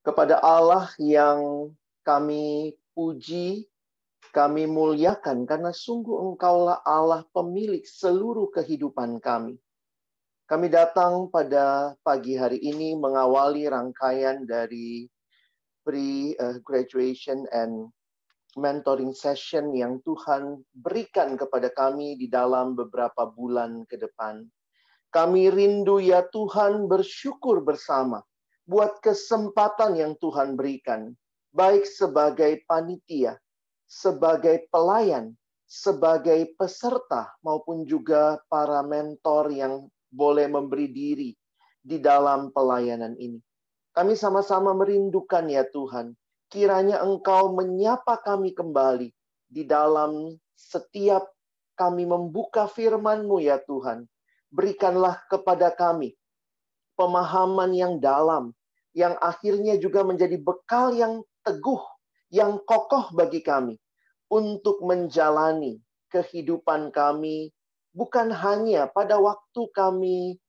Kepada Allah yang kami puji, kami muliakan, karena sungguh Engkaulah Allah pemilik seluruh kehidupan kami. Kami datang pada pagi hari ini mengawali rangkaian dari pre-graduation and mentoring session yang Tuhan berikan kepada kami di dalam beberapa bulan ke depan. Kami rindu ya Tuhan bersyukur bersama buat kesempatan yang Tuhan berikan, baik sebagai panitia, sebagai pelayan, sebagai peserta, maupun juga para mentor yang boleh memberi diri di dalam pelayanan ini. Kami sama-sama merindukan ya Tuhan, kiranya Engkau menyapa kami kembali di dalam setiap kami membuka firman-Mu ya Tuhan. Berikanlah kepada kami pemahaman yang dalam, yang akhirnya juga menjadi bekal yang teguh, yang kokoh bagi kami untuk menjalani kehidupan kami, bukan hanya pada waktu kami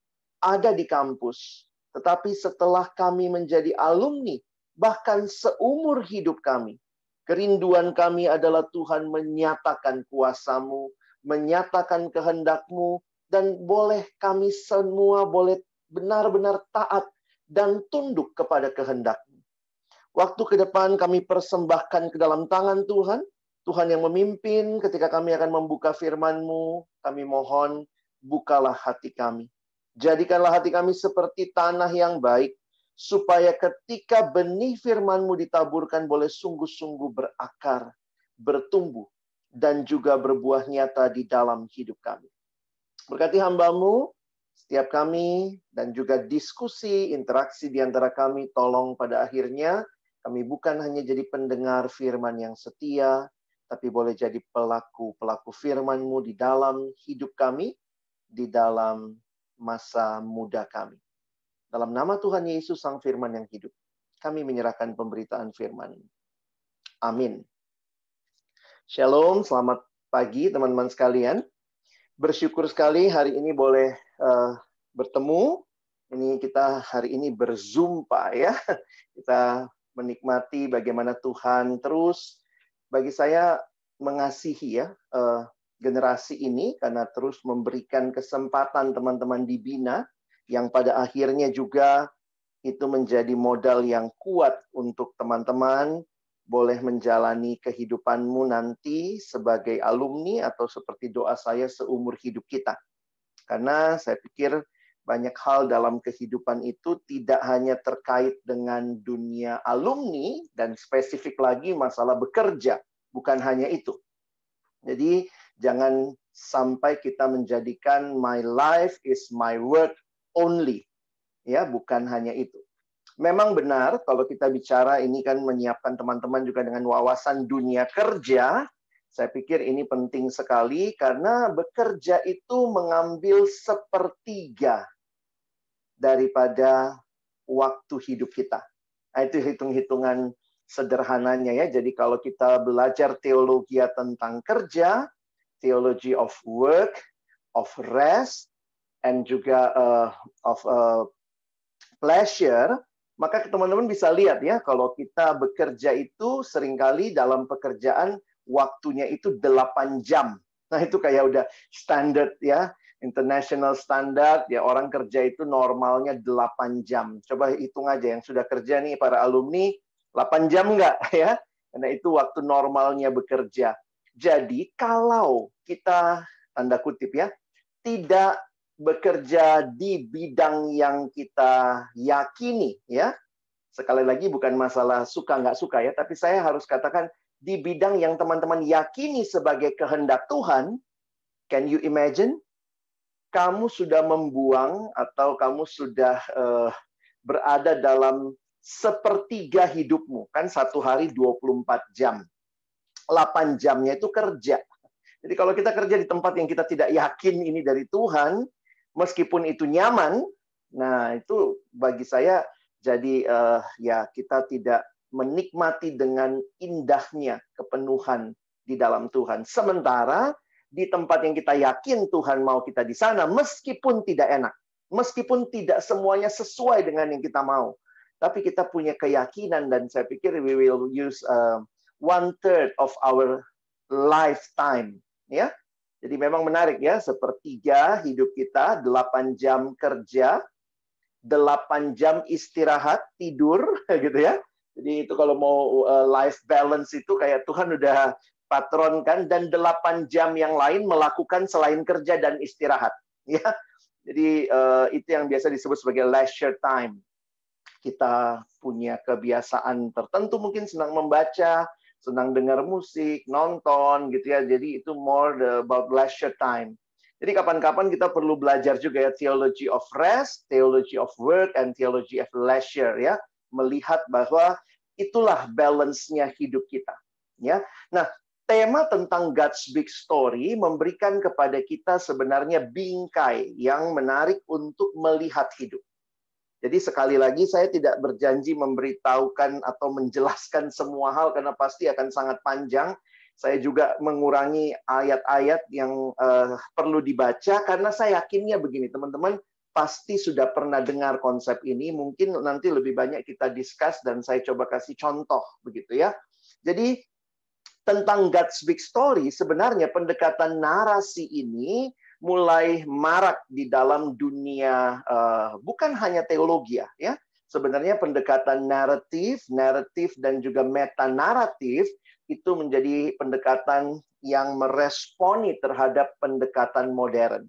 ada di kampus, tetapi setelah kami menjadi alumni, bahkan seumur hidup kami. Kerinduan kami adalah Tuhan menyatakan kuasa-Mu, menyatakan kehendak-Mu, dan boleh kami semua boleh benar-benar taat dan tunduk kepada kehendak-Mu. Waktu ke depan kami persembahkan ke dalam tangan Tuhan. Tuhan yang memimpin ketika kami akan membuka firman-Mu. Kami mohon, bukalah hati kami. Jadikanlah hati kami seperti tanah yang baik, supaya ketika benih firman-Mu ditaburkan boleh sungguh-sungguh berakar, bertumbuh, dan juga berbuah nyata di dalam hidup kami. Berkati hamba-Mu, setiap kami, dan juga diskusi, interaksi di antara kami, tolong pada akhirnya, kami bukan hanya jadi pendengar firman yang setia, tapi boleh jadi pelaku firman-Mu di dalam hidup kami, di dalam masa muda kami. Dalam nama Tuhan Yesus, Sang Firman yang hidup, kami menyerahkan pemberitaan firman. Amin. Shalom, selamat pagi teman-teman sekalian. Bersyukur sekali hari ini boleh bertemu. Ini kita hari ini berzoom Pak ya. Kita menikmati bagaimana Tuhan terus bagi saya mengasihi ya generasi ini karena terus memberikan kesempatan teman-teman dibina yang pada akhirnya juga itu menjadi modal yang kuat untuk teman-teman boleh menjalani kehidupanmu nanti sebagai alumni atau seperti doa saya seumur hidup kita. Karena saya pikir banyak hal dalam kehidupan itu tidak hanya terkait dengan dunia alumni dan spesifik lagi masalah bekerja. Bukan hanya itu. Jadi jangan sampai kita menjadikan my life is my work only. Ya, bukan hanya itu. Memang benar kalau kita bicara ini kan menyiapkan teman-teman juga dengan wawasan dunia kerja. Saya pikir ini penting sekali karena bekerja itu mengambil sepertiga daripada waktu hidup kita. Nah, itu hitung-hitungan sederhananya ya. Jadi kalau kita belajar teologi tentang kerja, theology of work, of rest, and juga of pleasure, maka teman-teman bisa lihat ya, kalau kita bekerja itu seringkali dalam pekerjaan waktunya itu 8 jam. Nah, itu kayak udah standar ya, international standard ya, orang kerja itu normalnya 8 jam. Coba hitung aja yang sudah kerja nih para alumni, 8 jam nggak ya? Karena itu waktu normalnya bekerja. Jadi kalau kita tanda kutip ya, tidak bekerja di bidang yang kita yakini ya. Sekali lagi bukan masalah suka nggak suka ya, tapi saya harus katakan di bidang yang teman-teman yakini sebagai kehendak Tuhan. Can you imagine? Kamu sudah membuang atau kamu sudah berada dalam sepertiga hidupmu. Kan satu hari 24 jam. 8 jamnya itu kerja. Jadi kalau kita kerja di tempat yang kita tidak yakin ini dari Tuhan, meskipun itu nyaman, nah itu bagi saya jadi ya kita tidak menikmati dengan indahnya kepenuhan di dalam Tuhan. Sementara di tempat yang kita yakin Tuhan mau kita di sana, meskipun tidak enak, meskipun tidak semuanya sesuai dengan yang kita mau, tapi kita punya keyakinan, dan saya pikir we will use 1/3 of our lifetime, ya. Jadi memang menarik ya, sepertiga hidup kita, 8 jam kerja, 8 jam istirahat, tidur, gitu ya. Jadi itu kalau mau life balance itu kayak Tuhan udah patron kan, dan 8 jam yang lain melakukan selain kerja dan istirahat, ya. Jadi itu yang biasa disebut sebagai leisure time. Kita punya kebiasaan tertentu, mungkin senang membaca, senang dengar musik, nonton gitu ya. Jadi itu more about leisure time. Jadi kapan-kapan kita perlu belajar juga ya, theology of rest, theology of work, and theology of leisure ya. Melihat bahwa itulah balance-nya hidup kita. Ya. Nah, tema tentang God's Big Story memberikan kepada kita sebenarnya bingkai yang menarik untuk melihat hidup. Jadi sekali lagi saya tidak berjanji memberitahukan atau menjelaskan semua hal karena pasti akan sangat panjang. Saya juga mengurangi ayat-ayat yang perlu dibaca karena saya yakinnya begini, teman-teman pasti sudah pernah dengar konsep ini. Mungkin nanti lebih banyak kita discuss dan saya coba kasih contoh begitu ya. Jadi tentang God's Big Story, sebenarnya pendekatan narasi ini mulai marak di dalam dunia, bukan hanya teologi ya. Sebenarnya pendekatan naratif dan juga meta-naratif itu menjadi pendekatan yang meresponi terhadap pendekatan modern.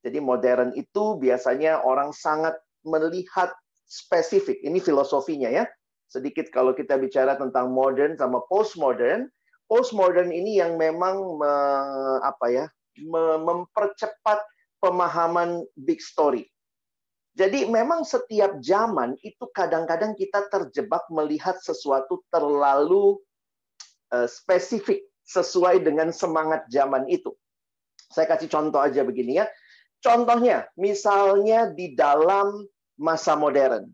Jadi modern itu biasanya orang sangat melihat spesifik. Ini filosofinya ya. Sedikit kalau kita bicara tentang modern sama postmodern, postmodern ini yang memang mempercepat pemahaman big story. Jadi memang setiap zaman itu kadang-kadang kita terjebak melihat sesuatu terlalu spesifik sesuai dengan semangat zaman itu. Saya kasih contoh aja begini ya. Contohnya, misalnya di dalam masa modern.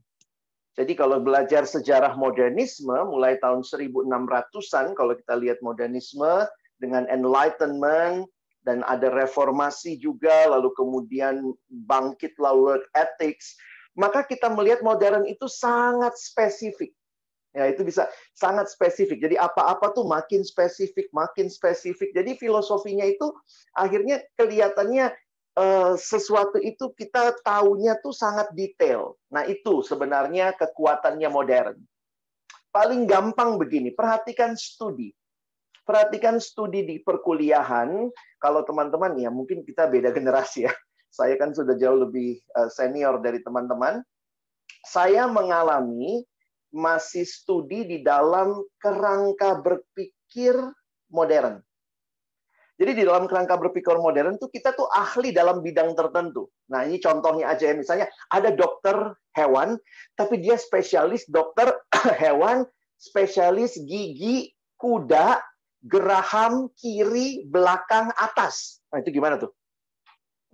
Jadi kalau belajar sejarah modernisme, mulai tahun 1600-an, kalau kita lihat modernisme dengan Enlightenment, dan ada reformasi juga, lalu kemudian bangkitlah world ethics, maka kita melihat modern itu sangat spesifik. Ya, itu bisa sangat spesifik. Jadi apa-apa tuh makin spesifik, makin spesifik. Jadi filosofinya itu akhirnya kelihatannya sesuatu itu kita tahunya tuh sangat detail. Nah, itu sebenarnya kekuatannya modern. Paling gampang begini, perhatikan studi. Perhatikan studi di perkuliahan. Kalau teman-teman ya, mungkin kita beda generasi ya. Saya kan sudah jauh lebih senior dari teman-teman. Saya mengalami masih studi di dalam kerangka berpikir modern. Jadi di dalam kerangka berpikir modern tuh kita tuh ahli dalam bidang tertentu. Nah, ini contohnya aja ya, misalnya ada dokter hewan, tapi dia spesialis dokter hewan, spesialis gigi kuda, geraham kiri, belakang, atas. Nah, itu gimana tuh?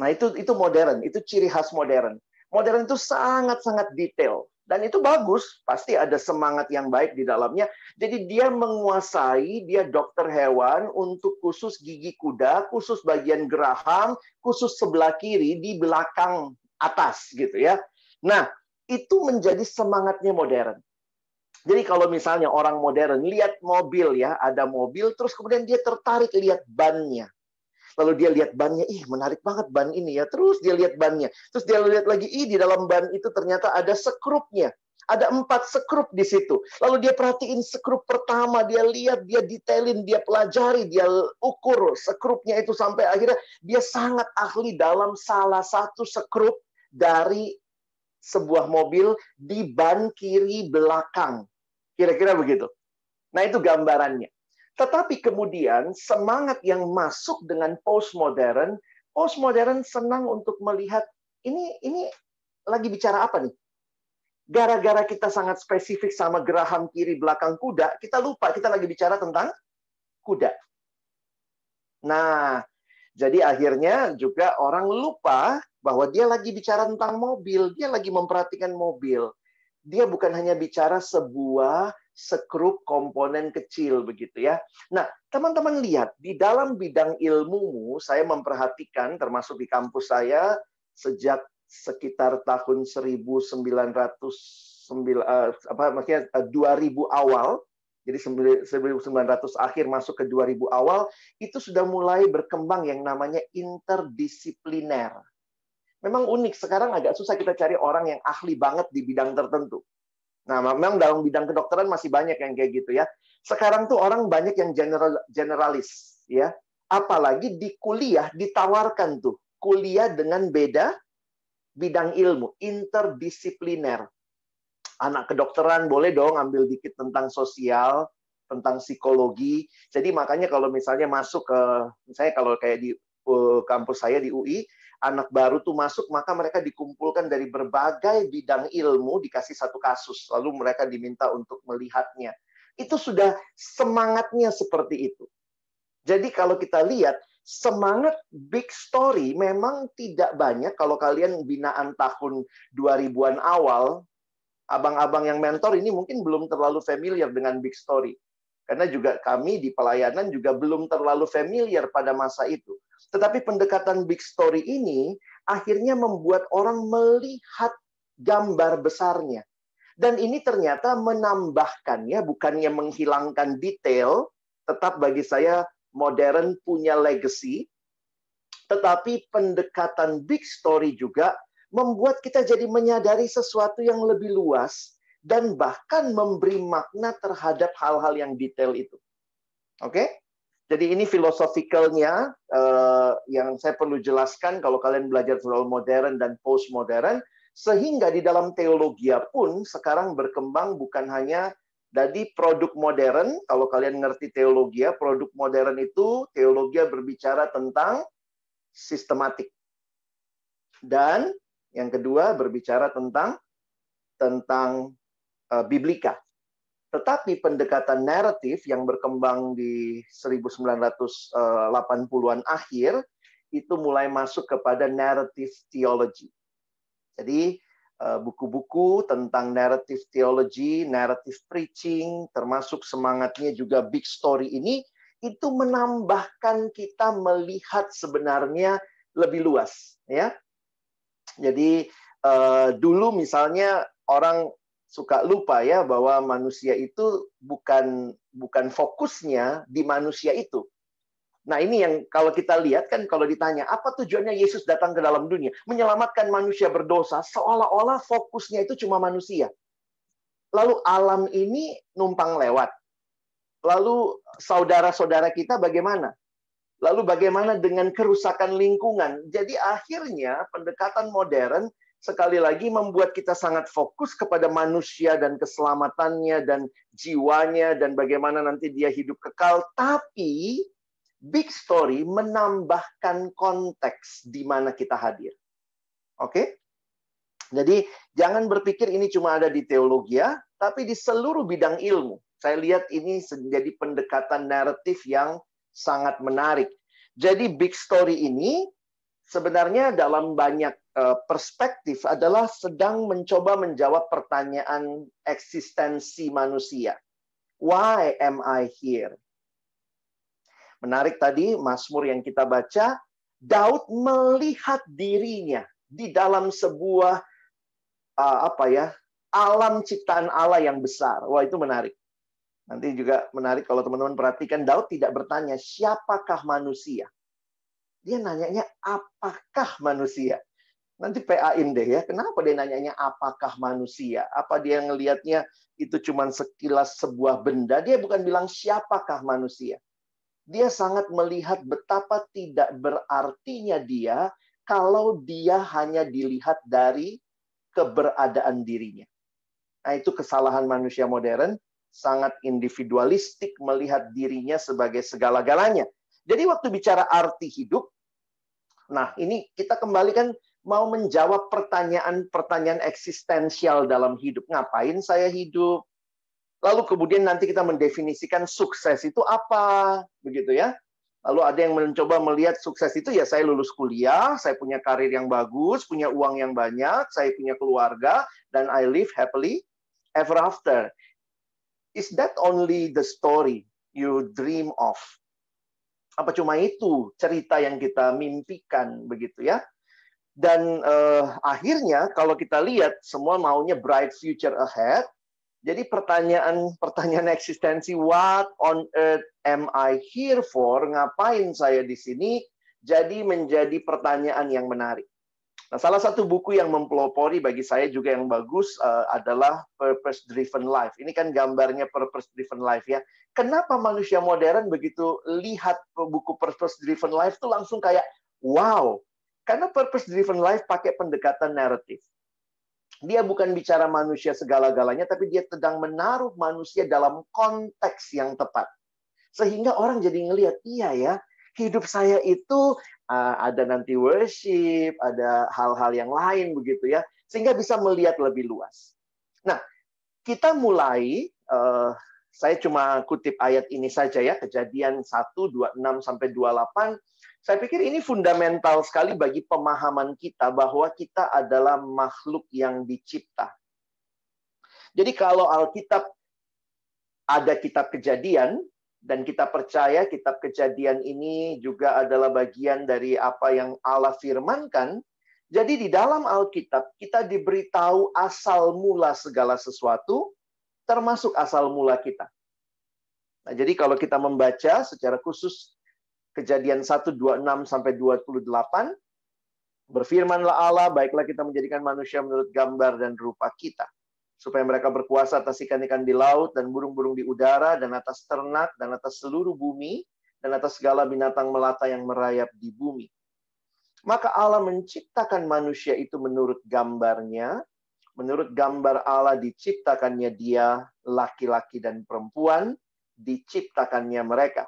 Nah, itu modern, itu ciri khas modern. Modern itu sangat-sangat detail. Dan itu bagus, pasti ada semangat yang baik di dalamnya. Jadi dia menguasai, dia dokter hewan untuk khusus gigi kuda, khusus bagian geraham, khusus sebelah kiri di belakang atas gitu ya. Nah, itu menjadi semangatnya modern. Jadi kalau misalnya orang modern lihat mobil ya, ada mobil, terus kemudian dia tertarik lihat bannya. Lalu dia lihat bannya, ih menarik banget ban ini ya. Terus dia lihat bannya. Terus dia lihat lagi, ih di dalam ban itu ternyata ada sekrupnya. Ada 4 sekrup di situ. Lalu dia perhatiin sekrup pertama, dia lihat, dia detailin, dia pelajari, dia ukur sekrupnya itu sampai akhirnya dia sangat ahli dalam salah satu sekrup dari sebuah mobil di ban kiri belakang. Kira-kira begitu. Nah, itu gambarannya. Tetapi kemudian semangat yang masuk dengan postmodern senang untuk melihat ini lagi bicara apa nih? Gara-gara kita sangat spesifik sama geraham kiri belakang kuda, kita lupa kita lagi bicara tentang kuda. Nah, jadi akhirnya juga orang lupa bahwa dia lagi bicara tentang mobil, dia lagi memperhatikan mobil. Dia bukan hanya bicara sebuah sekrup komponen kecil begitu ya. Nah, teman-teman lihat di dalam bidang ilmumu, saya memperhatikan termasuk di kampus saya sejak sekitar tahun 1900 2000 awal, jadi 1900 akhir masuk ke 2000 awal, itu sudah mulai berkembang yang namanya interdisipliner. Memang unik, sekarang agak susah kita cari orang yang ahli banget di bidang tertentu. Nah, memang dalam bidang kedokteran masih banyak yang kayak gitu ya. Sekarang tuh orang banyak yang generalis ya. Apalagi di kuliah ditawarkan tuh kuliah dengan beda bidang ilmu, interdisipliner. Anak kedokteran boleh dong ambil dikit tentang sosial, tentang psikologi. Jadi makanya kalau misalnya masuk ke, misalnya kalau kayak di kampus saya di UI, anak baru tuh masuk, maka mereka dikumpulkan dari berbagai bidang ilmu, dikasih satu kasus, lalu mereka diminta untuk melihatnya. Itu sudah semangatnya seperti itu. Jadi kalau kita lihat, semangat big story memang tidak banyak. Kalau kalian binaan tahun 2000-an awal, abang-abang yang mentor ini mungkin belum terlalu familiar dengan big story. Karena juga kami di pelayanan juga belum terlalu familiar pada masa itu. Tetapi pendekatan big story ini akhirnya membuat orang melihat gambar besarnya. Dan ini ternyata menambahkan, ya, bukannya menghilangkan detail, tetap bagi saya modern punya legacy, tetapi pendekatan big story juga membuat kita jadi menyadari sesuatu yang lebih luas dan bahkan memberi makna terhadap hal-hal yang detail itu. Oke? Jadi ini filosofikalnya yang saya perlu jelaskan kalau kalian belajar soal modern dan postmodern, sehingga di dalam teologi pun sekarang berkembang bukan hanya dari produk modern. Kalau kalian ngerti teologi, produk modern itu teologi berbicara tentang sistematik. Dan yang kedua berbicara tentang biblika. Tetapi pendekatan naratif yang berkembang di 1980-an akhir itu mulai masuk kepada narrative theology. Jadi buku-buku tentang narrative theology, narrative preaching, termasuk semangatnya juga big story ini, itu menambahkan kita melihat sebenarnya lebih luas, ya. Jadi dulu misalnya orang suka lupa ya bahwa manusia itu bukan fokusnya di manusia itu. Nah, ini yang kalau kita lihat kan, kalau ditanya apa tujuannya Yesus datang ke dalam dunia, menyelamatkan manusia berdosa, seolah-olah fokusnya itu cuma manusia. Lalu alam ini numpang lewat. Lalu saudara-saudara kita bagaimana? Lalu bagaimana dengan kerusakan lingkungan? Jadi akhirnya pendekatan modern sekali lagi membuat kita sangat fokus kepada manusia dan keselamatannya dan jiwanya dan bagaimana nanti dia hidup kekal. Tapi big story menambahkan konteks di mana kita hadir. Oke? Jadi jangan berpikir ini cuma ada di teologi, tapi di seluruh bidang ilmu. Saya lihat ini menjadi pendekatan naratif yang sangat menarik. Jadi big story ini sebenarnya dalam banyak perspektif adalah sedang mencoba menjawab pertanyaan eksistensi manusia. Why am I here? Menarik tadi Mazmur yang kita baca, Daud melihat dirinya di dalam sebuah alam ciptaan Allah yang besar. Wah, itu menarik. Nanti juga menarik kalau teman-teman perhatikan, Daud tidak bertanya siapakah manusia. Dia nanyanya apakah manusia. Nanti PA-in deh ya, kenapa dia nanyanya apakah manusia? Apa dia ngelihatnya itu cuma sekilas sebuah benda? Dia bukan bilang siapakah manusia. Dia sangat melihat betapa tidak berartinya dia kalau dia hanya dilihat dari keberadaan dirinya. Nah, itu kesalahan manusia modern, sangat individualistik melihat dirinya sebagai segala-galanya. Jadi waktu bicara arti hidup, nah ini kita kembali kan mau menjawab pertanyaan-pertanyaan eksistensial dalam hidup. Ngapain saya hidup? Lalu kemudian nanti kita mendefinisikan sukses itu apa, begitu ya. Lalu ada yang mencoba melihat sukses itu ya saya lulus kuliah, saya punya karir yang bagus, punya uang yang banyak, saya punya keluarga, dan I live happily ever after. Is that only the story you dream of? Apa cuma itu cerita yang kita mimpikan, begitu ya? Dan akhirnya kalau kita lihat semua maunya bright future ahead. Jadi pertanyaan eksistensi, what on earth am I here for? Ngapain saya di sini? Jadi menjadi pertanyaan yang menarik. Nah, salah satu buku yang mempelopori bagi saya juga yang bagus adalah Purpose Driven Life. Ini kan gambarnya Purpose Driven Life ya. Kenapa manusia modern begitu lihat buku Purpose Driven Life tuh langsung kayak wow. Karena Purpose Driven Life pakai pendekatan naratif. Dia bukan bicara manusia segala-galanya, tapi dia sedang menaruh manusia dalam konteks yang tepat. Sehingga orang jadi ngelihat, iya ya, hidup saya itu ada nanti worship, ada hal-hal yang lain begitu ya. Sehingga bisa melihat lebih luas. Nah, kita mulai, saya cuma kutip ayat ini saja ya, Kejadian 1:26-28. Saya pikir ini fundamental sekali bagi pemahaman kita bahwa kita adalah makhluk yang dicipta. Jadi kalau Alkitab ada kitab Kejadian, dan kita percaya kitab Kejadian ini juga adalah bagian dari apa yang Allah firmankan, jadi di dalam Alkitab kita diberitahu asal mula segala sesuatu, termasuk asal mula kita. Nah, jadi kalau kita membaca secara khusus Kejadian 1:26-28, berfirmanlah Allah, baiklah kita menjadikan manusia menurut gambar dan rupa kita, supaya mereka berkuasa atas ikan-ikan di laut dan burung-burung di udara dan atas ternak dan atas seluruh bumi dan atas segala binatang melata yang merayap di bumi. Maka Allah menciptakan manusia itu menurut gambarnya. Menurut gambar Allah diciptakannya dia, laki-laki dan perempuan, diciptakannya mereka.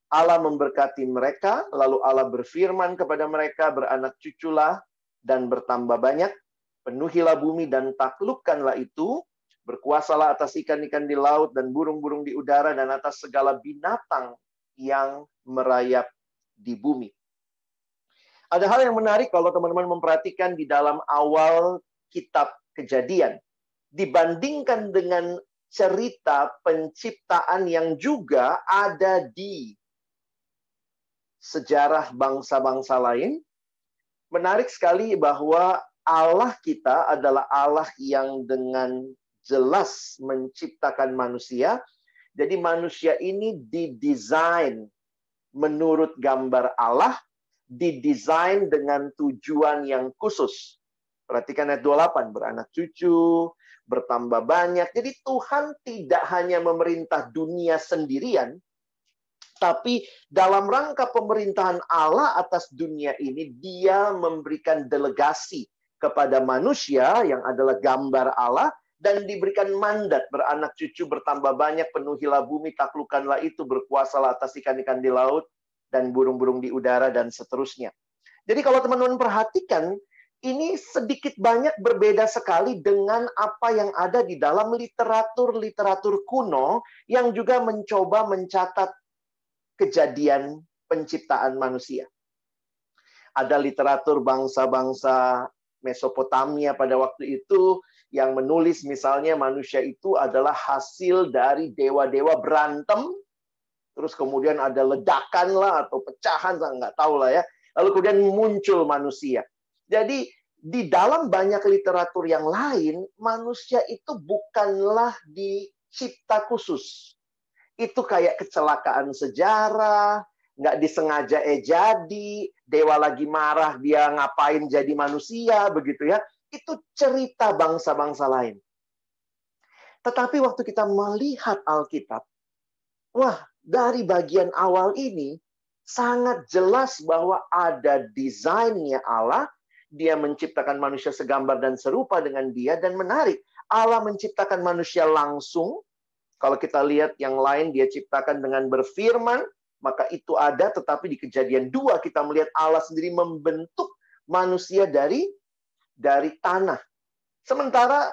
Allah memberkati mereka, lalu Allah berfirman kepada mereka, beranak cuculah dan bertambah banyak, penuhilah bumi dan taklukkanlah itu, berkuasalah atas ikan-ikan di laut dan burung-burung di udara dan atas segala binatang yang merayap di bumi. Ada hal yang menarik kalau teman-teman memperhatikan di dalam awal kitab Kejadian. Dibandingkan dengan cerita penciptaan yang juga ada di sejarah bangsa-bangsa lain, menarik sekali bahwa Allah kita adalah Allah yang dengan jelas menciptakan manusia. Jadi manusia ini didesain menurut gambar Allah, didesain dengan tujuan yang khusus. Perhatikan ayat 28, beranak cucu, bertambah banyak. Jadi Tuhan tidak hanya memerintah dunia sendirian, tapi dalam rangka pemerintahan Allah atas dunia ini, dia memberikan delegasi kepada manusia yang adalah gambar Allah, dan diberikan mandat beranak cucu, bertambah banyak, penuhilah bumi, taklukkanlah itu, berkuasalah atas ikan-ikan di laut, dan burung-burung di udara, dan seterusnya. Jadi kalau teman-teman perhatikan, ini sedikit banyak berbeda sekali dengan apa yang ada di dalam literatur kuno, yang juga mencoba mencatat kejadian penciptaan manusia. Ada literatur bangsa-bangsa Mesopotamia pada waktu itu yang menulis misalnya manusia itu adalah hasil dari dewa-dewa berantem, terus kemudian ada ledakan lah atau pecahan, saya nggak tahu lah ya. Lalu kemudian muncul manusia. Jadi di dalam banyak literatur yang lain, manusia itu bukanlah dicipta khusus. Itu kayak kecelakaan sejarah, nggak disengaja jadi, dewa lagi marah, dia ngapain jadi manusia, begitu ya. Itu cerita bangsa-bangsa lain. Tetapi waktu kita melihat Alkitab, wah, dari bagian awal ini, sangat jelas bahwa ada desainnya Allah, dia menciptakan manusia segambar dan serupa dengan dia, dan menarik, Allah menciptakan manusia langsung. Kalau kita lihat yang lain, dia ciptakan dengan berfirman, maka itu ada, tetapi di Kejadian 2 kita melihat Allah sendiri membentuk manusia dari tanah. Sementara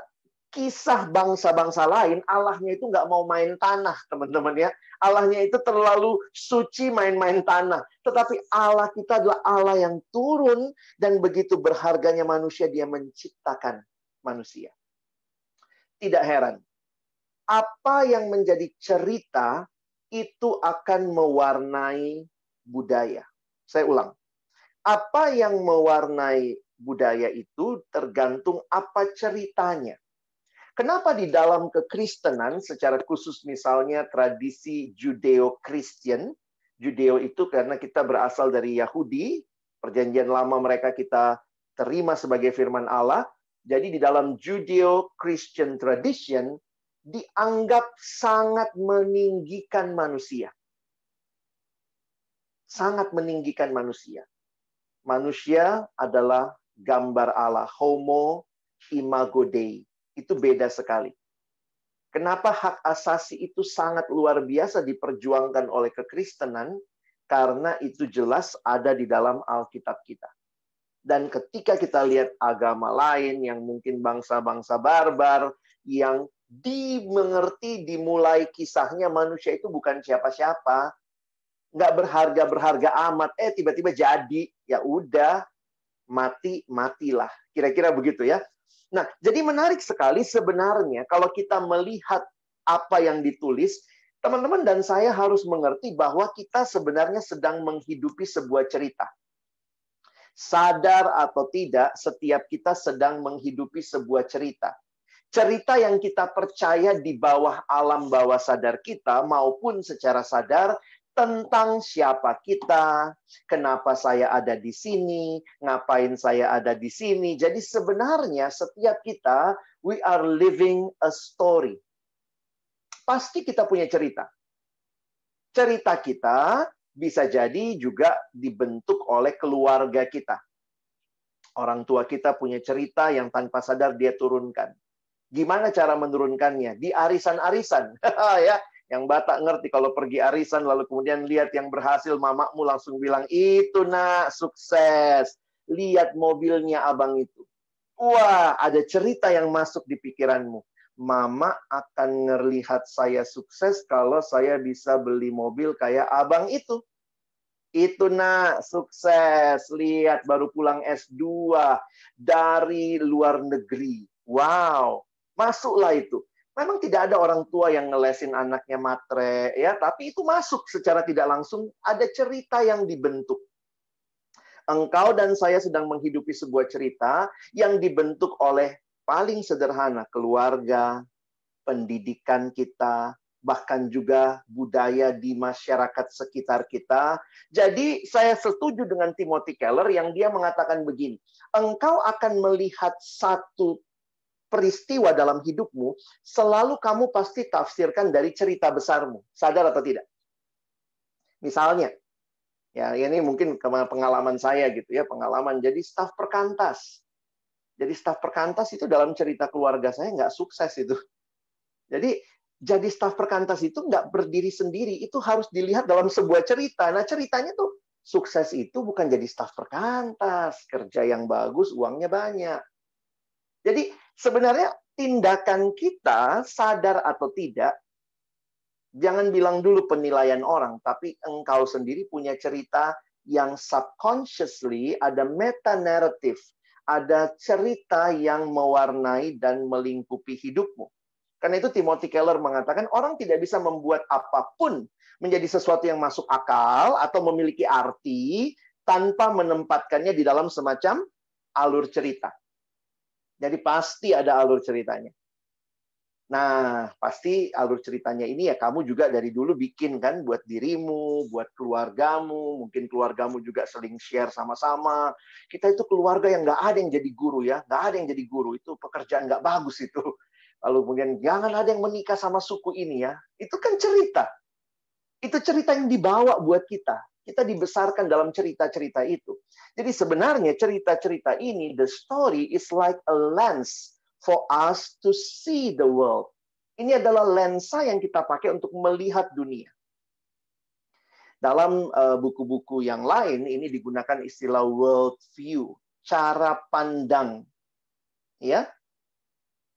kisah bangsa-bangsa lain, Allahnya itu nggak mau main tanah, teman-teman ya. Allahnya itu terlalu suci main-main tanah. Tetapi Allah kita adalah Allah yang turun, dan begitu berharganya manusia, dia menciptakan manusia. Tidak heran. Apa yang menjadi cerita itu akan mewarnai budaya. Saya ulang. Apa yang mewarnai budaya itu tergantung apa ceritanya. Kenapa di dalam kekristenan, secara khusus misalnya tradisi Judeo-Christian, Judeo itu karena kita berasal dari Yahudi, perjanjian lama mereka kita terima sebagai firman Allah, jadi di dalam Judeo-Christian tradition, dianggap sangat meninggikan manusia. Sangat meninggikan manusia. Manusia adalah gambar Allah, homo imago Dei. Itu beda sekali. Kenapa hak asasi itu sangat luar biasa diperjuangkan oleh kekristenan? Karena itu jelas ada di dalam Alkitab kita. Dan ketika kita lihat agama lain yang mungkin bangsa-bangsa barbar, yang dimengerti dimulai kisahnya manusia itu bukan siapa-siapa, nggak berharga-berharga amat, tiba-tiba jadi, ya udah, matilah. Kira-kira begitu ya. Nah, jadi menarik sekali sebenarnya kalau kita melihat apa yang ditulis, teman-teman dan saya harus mengerti bahwa kita sebenarnya sedang menghidupi sebuah cerita. Sadar atau tidak, setiap kita sedang menghidupi sebuah cerita. Cerita yang kita percaya di bawah alam bawah sadar kita maupun secara sadar tentang siapa kita, kenapa saya ada di sini, ngapain saya ada di sini. Jadi sebenarnya setiap kita, we are living a story. Pasti kita punya cerita. Cerita kita bisa jadi juga dibentuk oleh keluarga kita. Orang tua kita punya cerita yang tanpa sadar dia turunkan. Gimana cara menurunkannya? Di arisan-arisan. Ya. Yang Batak ngerti kalau pergi arisan lalu kemudian lihat yang berhasil, mamamu langsung bilang, itu nak, sukses. Lihat mobilnya abang itu. Wah, ada cerita yang masuk di pikiranmu. Mama akan ngelihat saya sukses kalau saya bisa beli mobil kayak abang itu. Itu nak, sukses. Lihat baru pulang S2 dari luar negeri. Wow, masuklah itu. Memang tidak ada orang tua yang ngelesin anaknya matre, ya, tapi itu masuk secara tidak langsung, ada cerita yang dibentuk. Engkau dan saya sedang menghidupi sebuah cerita yang dibentuk oleh paling sederhana, keluarga, pendidikan kita, bahkan juga budaya di masyarakat sekitar kita. Jadi saya setuju dengan Timothy Keller yang dia mengatakan begini, engkau akan melihat satu peristiwa dalam hidupmu, selalu kamu pasti tafsirkan dari cerita besarmu. Sadar atau tidak? Misalnya, ya ini mungkin pengalaman saya gitu ya, pengalaman jadi staf perkantas. Jadi staf perkantas itu dalam cerita keluarga saya nggak sukses itu. Jadi staf perkantas itu nggak berdiri sendiri, itu harus dilihat dalam sebuah cerita. Nah ceritanya tuh, sukses itu bukan jadi staf perkantas, kerja yang bagus, uangnya banyak. Jadi sebenarnya tindakan kita, sadar atau tidak, jangan bilang dulu penilaian orang, tapi engkau sendiri punya cerita yang subconsciously ada meta-narrative, ada cerita yang mewarnai dan melingkupi hidupmu. Karena itu Timothy Keller mengatakan orang tidak bisa membuat apapun menjadi sesuatu yang masuk akal atau memiliki arti tanpa menempatkannya di dalam semacam alur cerita. Jadi pasti ada alur ceritanya. Nah, pasti alur ceritanya ini ya kamu juga dari dulu bikin kan buat dirimu, buat keluargamu, mungkin keluargamu juga saling share sama-sama. Kita itu keluarga yang nggak ada yang jadi guru ya, nggak ada yang jadi guru, itu pekerjaan nggak bagus itu. Lalu kemudian jangan ada yang menikah sama suku ini ya, itu kan cerita. Itu cerita yang dibawa buat kita. Kita dibesarkan dalam cerita-cerita itu. Jadi sebenarnya cerita-cerita ini, the story is like a lens for us to see the world. Ini adalah lensa yang kita pakai untuk melihat dunia. Dalam buku-buku yang lain, ini digunakan istilah world view, cara pandang. Ya,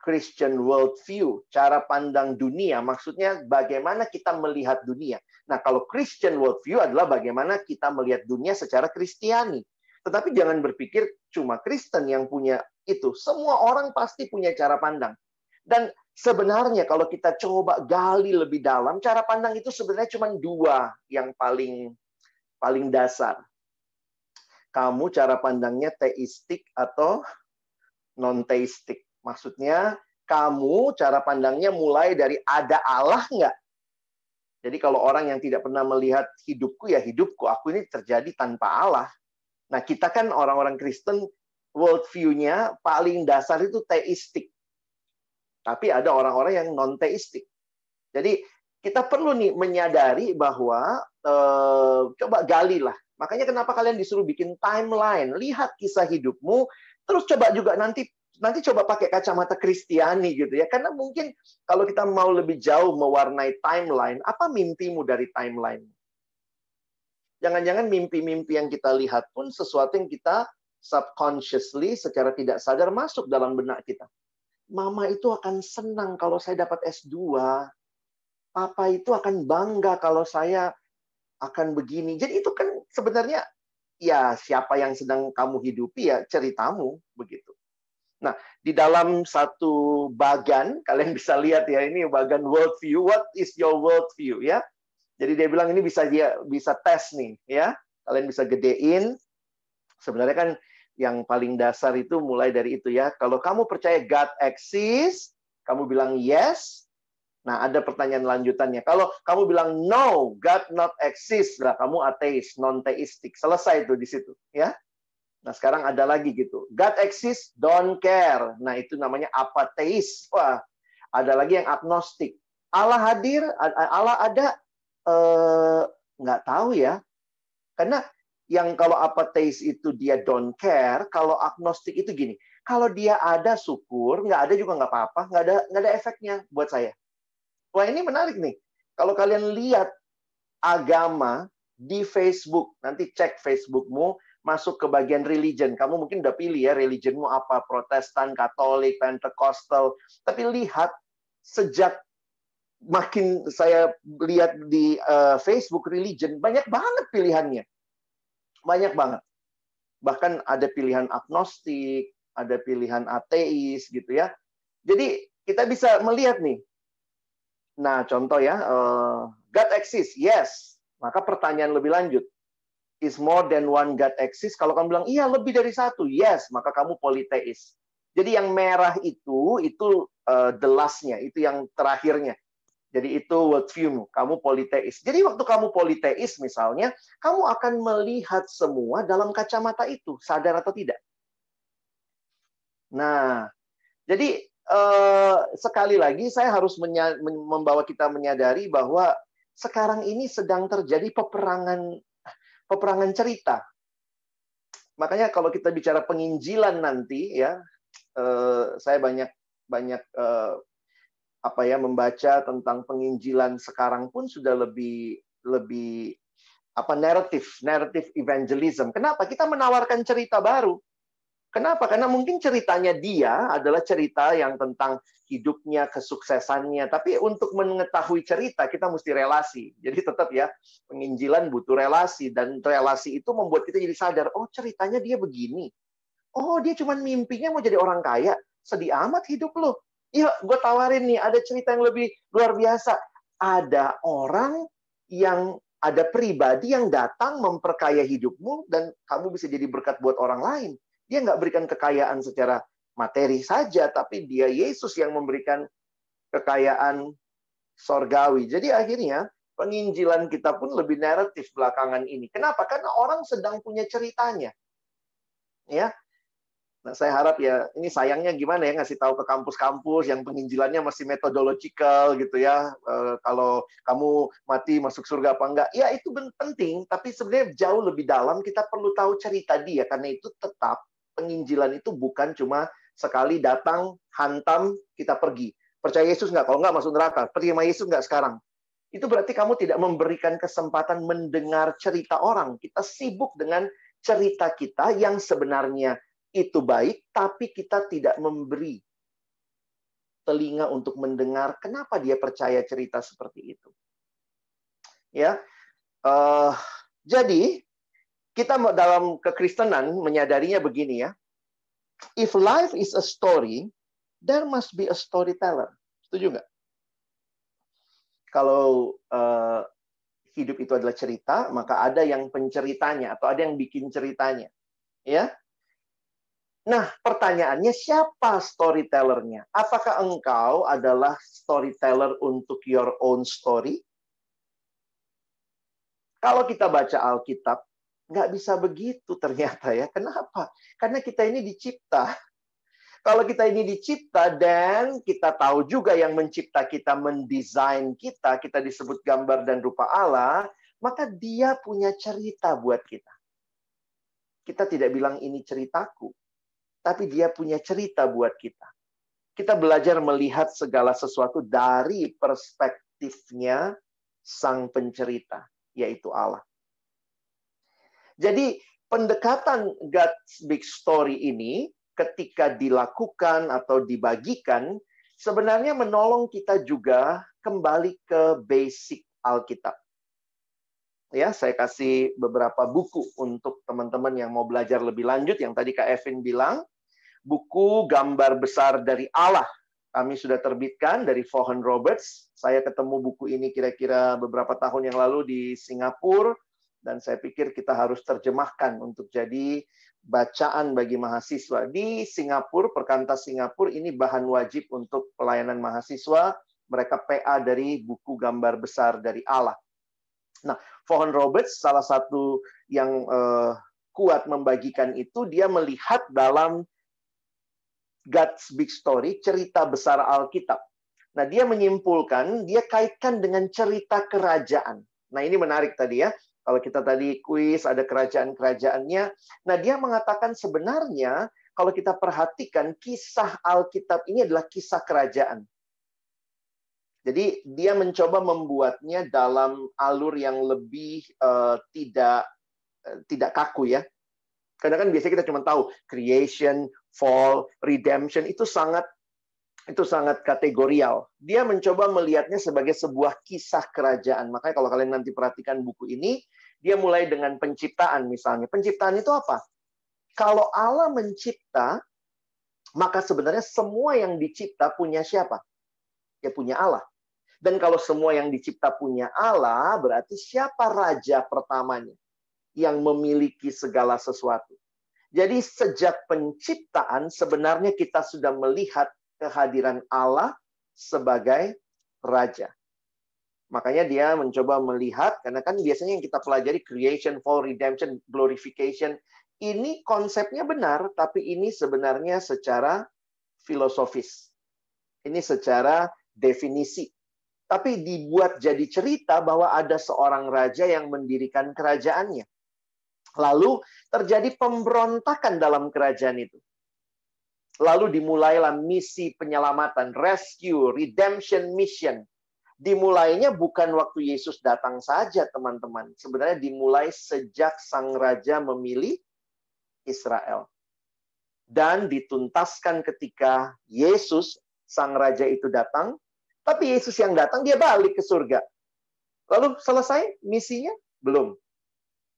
Christian world view, cara pandang dunia, maksudnya bagaimana kita melihat dunia. Nah, kalau Christian world view adalah bagaimana kita melihat dunia secara Kristiani. Tetapi jangan berpikir cuma Kristen yang punya itu. Semua orang pasti punya cara pandang. Dan sebenarnya kalau kita coba gali lebih dalam, cara pandang itu sebenarnya cuma dua yang paling dasar. Kamu cara pandangnya teistik atau non-teistik? Maksudnya, kamu cara pandangnya mulai dari ada Allah nggak? Jadi kalau orang yang tidak pernah melihat hidupku, ya hidupku. Aku ini terjadi tanpa Allah. Nah, kita kan orang-orang Kristen, worldview-nya paling dasar itu teistik. Tapi ada orang-orang yang non-teistik. Jadi, kita perlu nih menyadari bahwa, coba gali lah. Makanya kenapa kalian disuruh bikin timeline. Lihat kisah hidupmu, terus coba juga nanti coba pakai kacamata Kristiani gitu ya. Karena mungkin kalau kita mau lebih jauh mewarnai timeline, apa mimpimu dari timeline? Jangan-jangan mimpi-mimpi yang kita lihat pun sesuatu yang kita subconsciously secara tidak sadar masuk dalam benak kita. Mama itu akan senang kalau saya dapat S2. Papa itu akan bangga kalau saya akan begini. Jadi itu kan sebenarnya ya siapa yang sedang kamu hidupi ya ceritamu begitu. Nah, di dalam satu bagan, kalian bisa lihat ya, ini bagan worldview. What is your worldview ya? Jadi dia bilang ini bisa tes nih ya. Kalian bisa gedein. Sebenarnya kan yang paling dasar itu mulai dari itu ya. Kalau kamu percaya God exists, kamu bilang yes. Nah, ada pertanyaan lanjutannya. Kalau kamu bilang no, God not exist, lah kamu ateis, non-teistik. Selesai itu di situ, ya. Nah, sekarang ada lagi gitu. God exist, don't care. Nah, itu namanya apateis. Wah, ada lagi yang agnostik. Allah hadir, Allah ada, nggak tahu ya. Karena yang kalau apateis itu dia don't care, kalau agnostik itu gini. Kalau dia ada syukur, nggak ada juga nggak apa-apa, nggak ada efeknya buat saya. Wah, ini menarik nih. Kalau kalian lihat agama di Facebook, nanti cek Facebookmu, masuk ke bagian religion. Kamu mungkin udah pilih ya, religionmu apa, Protestan, Katolik, Pentecostal. Tapi lihat, sejak makin saya lihat di Facebook religion, banyak banget pilihannya. Banyak banget. Bahkan ada pilihan agnostik, ada pilihan ateis, gitu ya. Jadi, kita bisa melihat nih, nah, contoh ya, God exists, yes. Maka pertanyaan lebih lanjut, is more than one God exists? Kalau kamu bilang, iya lebih dari satu, yes. Maka kamu politeis. Jadi yang merah itu the last-nya, itu yang terakhirnya. Jadi itu worldview-mu, kamu politeis. Jadi waktu kamu politeis misalnya, kamu akan melihat semua dalam kacamata itu, sadar atau tidak. Nah, jadi sekali lagi saya harus membawa kita menyadari bahwa sekarang ini sedang terjadi peperangan cerita. Makanya kalau kita bicara penginjilan nanti ya, saya banyak membaca tentang penginjilan sekarang pun sudah lebih naratif evangelism. Kenapa? Kita menawarkan cerita baru. Kenapa? Karena mungkin ceritanya dia adalah cerita yang tentang hidupnya, kesuksesannya. Tapi untuk mengetahui cerita, kita mesti relasi. Jadi tetap ya, penginjilan butuh relasi. Dan relasi itu membuat kita jadi sadar, oh ceritanya dia begini. Oh dia cuma mimpinya mau jadi orang kaya. Sedih amat hidup lo. Iya, gue tawarin nih, ada cerita yang lebih luar biasa. Ada orang yang, ada pribadi yang datang memperkaya hidupmu, dan kamu bisa jadi berkat buat orang lain. Dia nggak berikan kekayaan secara materi saja, tapi dia Yesus yang memberikan kekayaan sorgawi. Jadi akhirnya penginjilan kita pun lebih naratif belakangan ini. Kenapa? Karena orang sedang punya ceritanya. Ya. Nah, saya harap ya, ini sayangnya gimana ya ngasih tahu ke kampus-kampus yang penginjilannya masih metodological gitu ya. Kalau kamu mati masuk surga apa enggak? Ya itu penting, tapi sebenarnya jauh lebih dalam kita perlu tahu cerita dia, karena itu tetap penginjilan itu bukan cuma sekali datang, hantam, kita pergi. Percaya Yesus nggak? Kalau nggak masuk neraka. Terima Yesus nggak sekarang? Itu berarti kamu tidak memberikan kesempatan mendengar cerita orang. Kita sibuk dengan cerita kita yang sebenarnya itu baik, tapi kita tidak memberi telinga untuk mendengar kenapa dia percaya cerita seperti itu. Ya, jadi kita dalam kekristenan menyadarinya begini ya. If life is a story, there must be a storyteller. Setuju nggak? Kalau hidup itu adalah cerita, maka ada yang penceritanya atau ada yang bikin ceritanya. Ya. Nah, pertanyaannya siapa storytellernya? Apakah engkau adalah storyteller untuk your own story? Kalau kita baca Alkitab, nggak bisa begitu ternyata ya. Kenapa? Karena kita ini dicipta. Kalau kita ini dicipta dan kita tahu juga yang mencipta kita, mendesain kita, kita disebut gambar dan rupa Allah, maka dia punya cerita buat kita. Kita tidak bilang ini ceritaku, tapi dia punya cerita buat kita. Kita belajar melihat segala sesuatu dari perspektifnya sang pencerita, yaitu Allah. Jadi pendekatan God's Big Story ini ketika dilakukan atau dibagikan, sebenarnya menolong kita juga kembali ke basic Alkitab. Ya, saya kasih beberapa buku untuk teman-teman yang mau belajar lebih lanjut. Yang tadi Kak Evin bilang, buku Gambar Besar dari Allah. Kami sudah terbitkan dari Vaughan Roberts. Saya ketemu buku ini kira-kira beberapa tahun yang lalu di Singapura. Dan saya pikir kita harus terjemahkan untuk jadi bacaan bagi mahasiswa. Di Singapura, Perkantas Singapura, ini bahan wajib untuk pelayanan mahasiswa. Mereka PA dari buku Gambar Besar dari Allah. Nah, Vaughan Roberts, salah satu yang kuat membagikan itu, dia melihat dalam God's Big Story, cerita besar Alkitab. Nah, dia menyimpulkan, dia kaitkan dengan cerita kerajaan. Nah, ini menarik tadi ya. Kalau kita tadi kuis, ada kerajaan-kerajaannya. Nah, dia mengatakan sebenarnya, kalau kita perhatikan, kisah Alkitab ini adalah kisah kerajaan. Jadi, dia mencoba membuatnya dalam alur yang lebih tidak kaku ya. Karena kan biasanya kita cuma tahu creation, fall, redemption, itu sangat kategorial. Dia mencoba melihatnya sebagai sebuah kisah kerajaan. Makanya kalau kalian nanti perhatikan buku ini, dia mulai dengan penciptaan misalnya. Penciptaan itu apa? Kalau Allah mencipta, maka sebenarnya semua yang dicipta punya siapa? Ya punya Allah. Dan kalau semua yang dicipta punya Allah, berarti siapa raja pertamanya yang memiliki segala sesuatu? Jadi sejak penciptaan sebenarnya kita sudah melihat kehadiran Allah sebagai raja. Makanya dia mencoba melihat, karena kan biasanya yang kita pelajari creation, fall, redemption, glorification, ini konsepnya benar, tapi ini sebenarnya secara filosofis. Ini secara definisi. Tapi dibuat jadi cerita bahwa ada seorang raja yang mendirikan kerajaannya. Lalu terjadi pemberontakan dalam kerajaan itu. Lalu dimulailah misi penyelamatan, rescue, redemption mission. Dimulainya bukan waktu Yesus datang saja, teman-teman. Sebenarnya dimulai sejak sang raja memilih Israel. Dan dituntaskan ketika Yesus, sang raja itu datang. Tapi Yesus yang datang, dia balik ke surga. Lalu selesai misinya? Belum.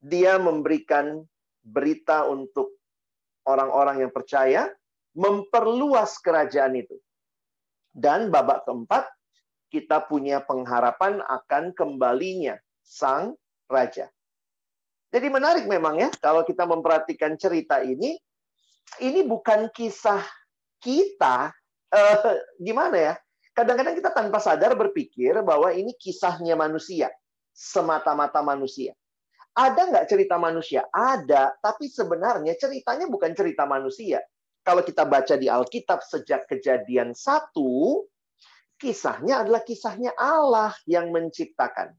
Dia memberikan berita untuk orang-orang yang percaya, memperluas kerajaan itu. Dan babak keempat, kita punya pengharapan akan kembalinya sang raja. Jadi menarik memang ya, kalau kita memperhatikan cerita ini bukan kisah kita, gimana ya? Kadang-kadang kita tanpa sadar berpikir bahwa ini kisahnya manusia, semata-mata manusia. Ada nggak cerita manusia? Ada, tapi sebenarnya ceritanya bukan cerita manusia. Kalau kita baca di Alkitab sejak Kejadian 1, kisahnya adalah kisahnya Allah yang menciptakan.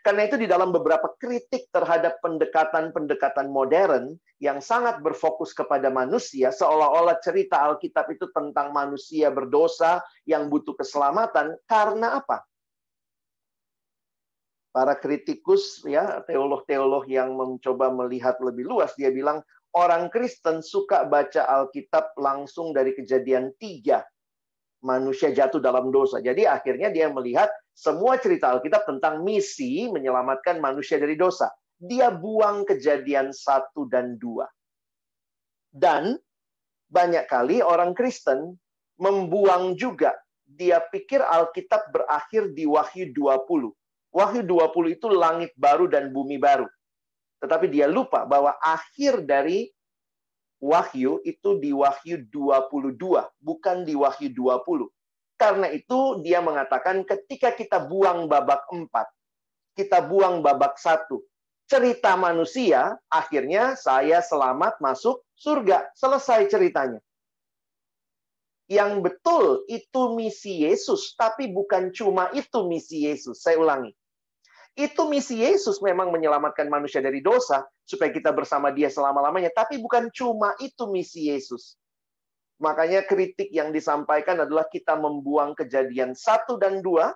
Karena itu di dalam beberapa kritik terhadap pendekatan-pendekatan modern yang sangat berfokus kepada manusia, seolah-olah cerita Alkitab itu tentang manusia berdosa yang butuh keselamatan. Karena apa? Para kritikus, ya, teolog-teolog yang mencoba melihat lebih luas, dia bilang orang Kristen suka baca Alkitab langsung dari Kejadian 3. Manusia jatuh dalam dosa. Jadi akhirnya dia melihat semua cerita Alkitab tentang misi menyelamatkan manusia dari dosa. Dia buang Kejadian 1 dan 2. Dan banyak kali orang Kristen membuang juga. Dia pikir Alkitab berakhir di Wahyu 20. Wahyu 20 itu langit baru dan bumi baru. Tetapi dia lupa bahwa akhir dari Wahyu itu di Wahyu 22, bukan di Wahyu 20. Karena itu dia mengatakan ketika kita buang babak 4, kita buang babak 1, cerita manusia, akhirnya saya selamat masuk surga. Selesai ceritanya. Yang betul itu misi Yesus, tapi bukan cuma itu misi Yesus. Saya ulangi. Itu misi Yesus memang menyelamatkan manusia dari dosa, supaya kita bersama dia selama-lamanya. Tapi bukan cuma itu misi Yesus. Makanya kritik yang disampaikan adalah kita membuang Kejadian 1 dan 2,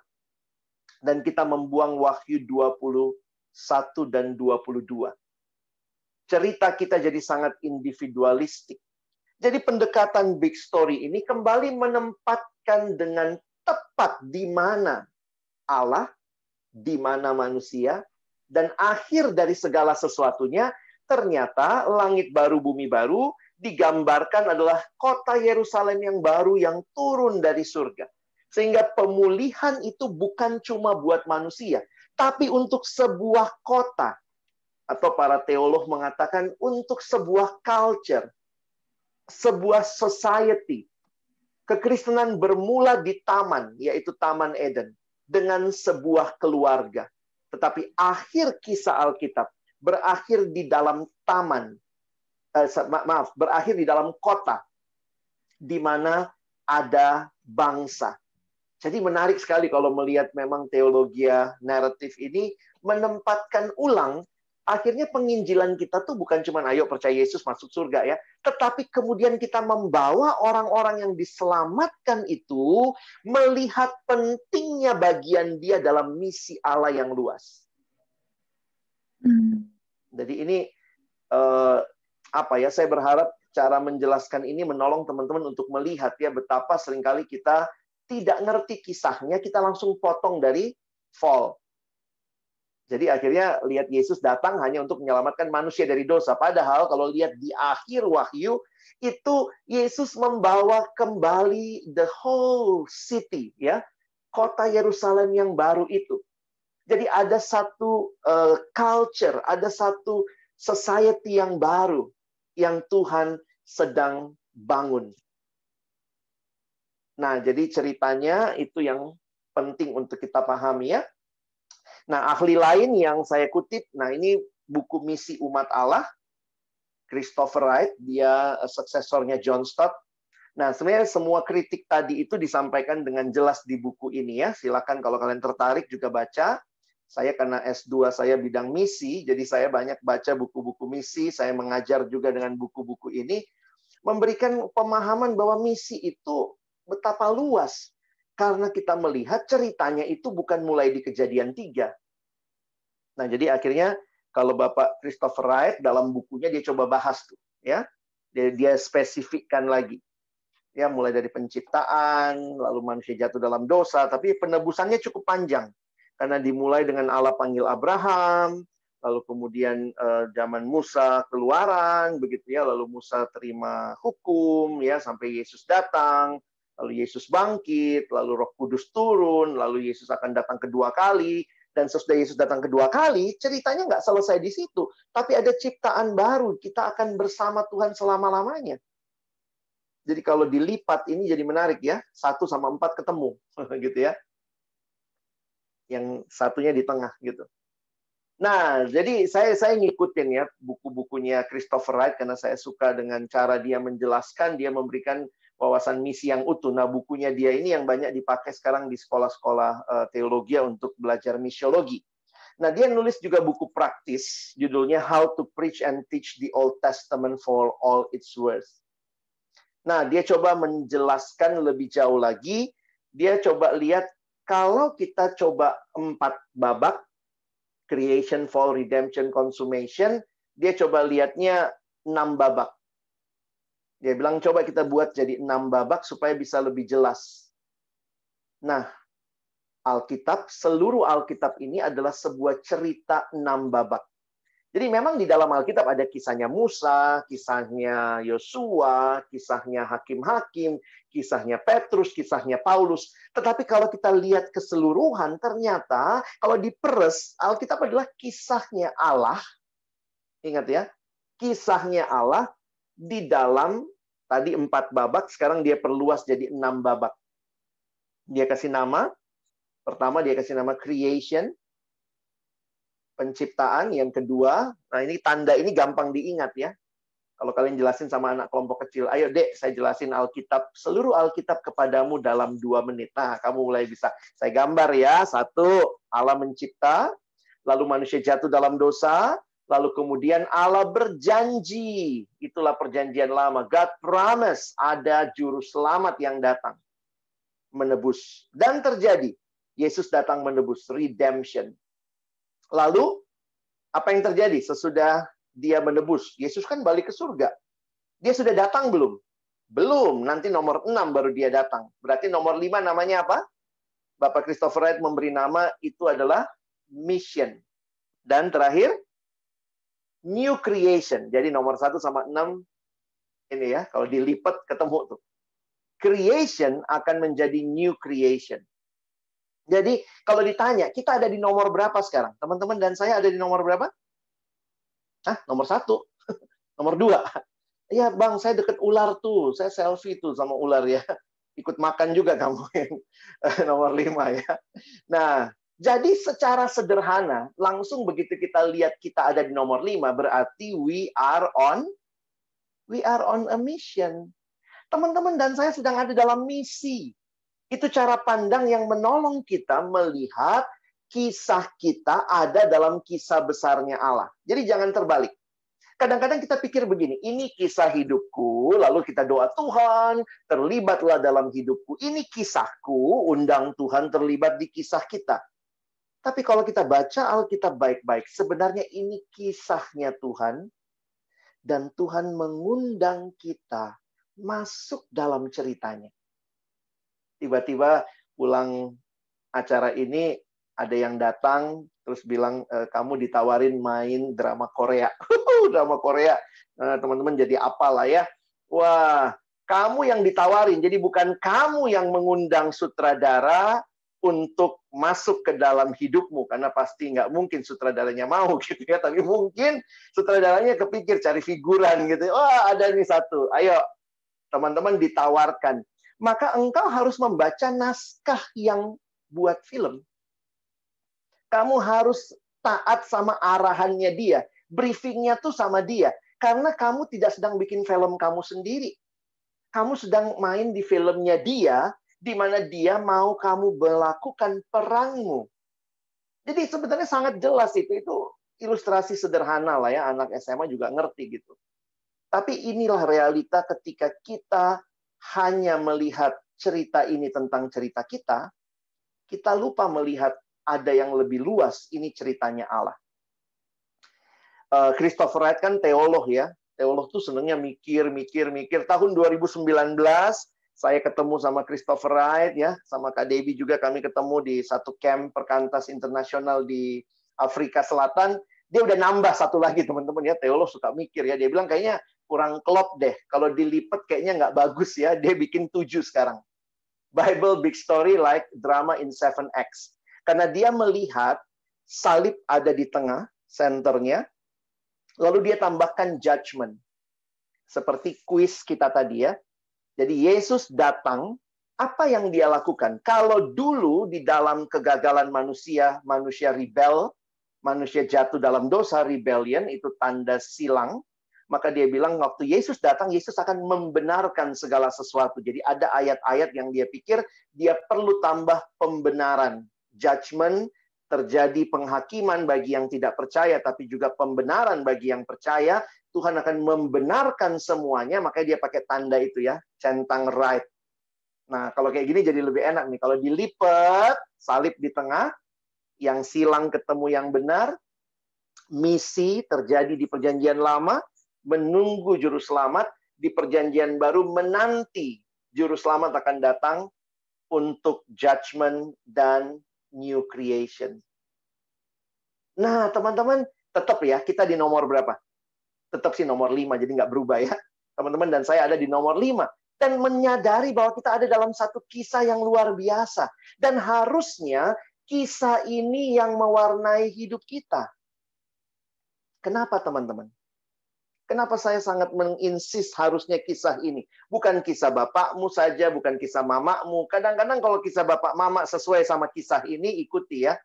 dan kita membuang Wahyu 21 dan 22. Cerita kita jadi sangat individualistik. Jadi pendekatan big story ini kembali menempatkan dengan tepat di mana Allah, di mana manusia, dan akhir dari segala sesuatunya, ternyata langit baru, bumi baru, digambarkan adalah kota Yerusalem yang baru yang turun dari surga. Sehingga pemulihan itu bukan cuma buat manusia, tapi untuk sebuah kota. Atau para teolog mengatakan untuk sebuah culture, sebuah society. Kekristenan bermula di taman, yaitu Taman Eden, dengan sebuah keluarga. Tetapi akhir kisah Alkitab berakhir di dalam taman. Berakhir di dalam kota. Di mana ada bangsa. Jadi menarik sekali kalau melihat memang teologi naratif ini menempatkan ulang. Akhirnya penginjilan kita tuh bukan cuma ayo percaya Yesus masuk surga ya. Tetapi kemudian kita membawa orang-orang yang diselamatkan itu melihat pentingnya bagian dia dalam misi Allah yang luas. Jadi ini saya berharap cara menjelaskan ini menolong teman-teman untuk melihat ya betapa seringkali kita tidak ngerti kisahnya, kita langsung potong dari fall. Jadi akhirnya lihat Yesus datang hanya untuk menyelamatkan manusia dari dosa. Padahal kalau lihat di akhir Wahyu, itu Yesus membawa kembali the whole city, ya, kota Yerusalem yang baru itu. Jadi ada satu culture, ada satu society yang baru yang Tuhan sedang bangun. Nah, jadi ceritanya itu yang penting untuk kita pahami ya. Nah, ahli lain yang saya kutip, nah ini buku Misi Umat Allah, Christopher Wright, dia suksesornya John Stott. Nah, sebenarnya semua kritik tadi itu disampaikan dengan jelas di buku ini ya. Silakan kalau kalian tertarik juga baca. Saya karena S2 saya bidang misi, jadi saya banyak baca buku-buku misi, saya mengajar juga dengan buku-buku ini, memberikan pemahaman bahwa misi itu betapa luas. Karena kita melihat ceritanya itu bukan mulai di Kejadian 3. Nah, jadi akhirnya kalau Bapak Christopher Wright dalam bukunya dia coba bahas tuh, ya. Dia spesifikkan lagi. Ya, mulai dari penciptaan, lalu manusia jatuh dalam dosa, tapi penebusannya cukup panjang. Karena dimulai dengan Allah panggil Abraham, lalu kemudian zaman Musa keluaran, begitu ya, lalu Musa terima hukum, ya, sampai Yesus datang. Lalu Yesus bangkit, lalu Roh Kudus turun, lalu Yesus akan datang kedua kali, dan sesudah Yesus datang kedua kali, ceritanya nggak selesai di situ, tapi ada ciptaan baru, kita akan bersama Tuhan selama-lamanya. Jadi kalau dilipat ini jadi menarik ya, 1 sama 4 ketemu, gitu ya. Yang satunya di tengah gitu. Nah, jadi saya ngikutin ya buku-bukunya Christopher Wright karena saya suka dengan cara dia menjelaskan, dia memberikan wawasan misi yang utuh. Nah, bukunya dia ini yang banyak dipakai sekarang di sekolah-sekolah teologi untuk belajar misiologi. Nah, dia nulis juga buku praktis, judulnya How to Preach and Teach the Old Testament for All Its Worth. Nah, dia coba menjelaskan lebih jauh lagi. Dia coba lihat, kalau kita coba 4 babak, creation, fall, redemption, consummation, dia coba lihatnya 6 babak. Dia bilang, coba kita buat jadi 6 babak supaya bisa lebih jelas. Nah, Alkitab, seluruh Alkitab ini adalah sebuah cerita 6 babak. Jadi memang di dalam Alkitab ada kisahnya Musa, kisahnya Yosua, kisahnya hakim-hakim, kisahnya Petrus, kisahnya Paulus. Tetapi kalau kita lihat keseluruhan, ternyata kalau diperes, Alkitab adalah kisahnya Allah. Ingat ya, kisahnya Allah di dalam tadi 4 babak, sekarang dia perluas jadi 6 babak. Dia kasih nama, pertama dia kasih nama creation, penciptaan. Yang kedua, nah ini tanda ini gampang diingat ya. Kalau kalian jelasin sama anak kelompok kecil, ayo dek, saya jelasin Alkitab, seluruh Alkitab kepadamu dalam 2 menit. Nah, kamu mulai bisa. Saya gambar ya. 1, Allah mencipta, lalu manusia jatuh dalam dosa, lalu kemudian Allah berjanji. Itulah perjanjian lama. God promise, ada juru selamat yang datang. Menebus. Dan terjadi. Yesus datang menebus. Redemption. Lalu, apa yang terjadi sesudah dia menebus? Yesus kan balik ke surga. Dia sudah datang belum? Belum. Nanti nomor 6 baru dia datang. Berarti nomor 5 namanya apa? Bapak Christopher Wright memberi nama itu adalah mission. Dan terakhir, new creation. Jadi nomor 1 sama 6 ini ya, kalau dilipat ketemu tuh. Creation akan menjadi new creation. Jadi kalau ditanya, kita ada di nomor berapa sekarang? Teman-teman dan saya ada di nomor berapa? Nomor 1. Nomor 2. Ya bang, saya deket ular tuh. Saya selfie tuh sama ular ya. Ikut makan juga kamu yang nomor 5 ya. Nah, jadi secara sederhana, langsung begitu kita lihat kita ada di nomor 5, berarti we are on a mission. Teman-teman dan saya sedang ada dalam misi. Itu cara pandang yang menolong kita melihat kisah kita ada dalam kisah besarnya Allah. Jadi jangan terbalik. Kadang-kadang kita pikir begini, ini kisah hidupku, lalu kita doa, Tuhan, terlibatlah dalam hidupku. Ini kisahku, undang Tuhan terlibat di kisah kita. Tapi kalau kita baca Alkitab baik-baik, sebenarnya ini kisahnya Tuhan, dan Tuhan mengundang kita masuk dalam ceritanya. Tiba-tiba pulang acara ini, ada yang datang, terus bilang, kamu ditawarin main drama Korea. Drama Korea, teman-teman jadi apalah ya. Wah, kamu yang ditawarin, jadi bukan kamu yang mengundang sutradara untuk masuk ke dalam hidupmu, karena pasti nggak mungkin sutradaranya mau gitu ya, tapi mungkin sutradaranya kepikir cari figuran gitu. Wah, ada nih satu, ayo teman-teman ditawarkan. Maka engkau harus membaca naskah yang buat film. Kamu harus taat sama arahannya dia. Briefingnya tuh sama dia. Karena kamu tidak sedang bikin film kamu sendiri. Kamu sedang main di filmnya dia, di mana dia mau kamu melakukan peranmu. Jadi sebenarnya sangat jelas itu ilustrasi sederhana lah ya, anak SMA juga ngerti gitu. Tapi inilah realita ketika kita hanya melihat cerita ini tentang cerita kita, kita lupa melihat ada yang lebih luas, ini ceritanya Allah. Christopher Wright kan teolog ya. Teolog tuh senangnya mikir. Tahun 2019, saya ketemu sama Christopher Wright ya, sama Kak Debbie juga kami ketemu di satu camp perkantas internasional di Afrika Selatan. Dia udah nambah satu lagi teman-teman ya, teolog suka mikir ya. Dia bilang kayaknya kurang klop deh. Kalau dilipat kayaknya nggak bagus ya. Dia bikin 7 sekarang. Bible Big Story like drama in 7 acts. Karena dia melihat salib ada di tengah, senternya. Lalu dia tambahkan judgment. Seperti kuis kita tadi ya. Jadi Yesus datang, apa yang dia lakukan? Kalau dulu di dalam kegagalan manusia rebel, manusia jatuh dalam dosa, rebellion, itu tanda silang. Maka dia bilang, waktu Yesus datang, Yesus akan membenarkan segala sesuatu. Jadi ada ayat-ayat yang dia pikir, dia perlu tambah pembenaran. Judgment, terjadi penghakiman bagi yang tidak percaya, tapi juga pembenaran bagi yang percaya. Tuhan akan membenarkan semuanya, makanya dia pakai tanda itu ya, centang right. Nah, kalau kayak gini jadi lebih enak nih. Kalau dilipat, salib di tengah, yang silang ketemu yang benar, misi terjadi di perjanjian lama, menunggu juru selamat, di perjanjian baru menanti juru selamat akan datang untuk judgment dan new creation. Nah, teman-teman, tetap ya, kita di nomor berapa? Tetap sih nomor 5, jadi nggak berubah ya. Teman-teman dan saya ada di nomor 5. Dan menyadari bahwa kita ada dalam satu kisah yang luar biasa. Dan harusnya kisah ini yang mewarnai hidup kita. Kenapa teman-teman? Kenapa saya sangat menginsis harusnya kisah ini? Bukan kisah bapakmu saja, bukan kisah mamamu. Kadang-kadang kalau kisah bapak mama sesuai sama kisah ini, ikuti ya.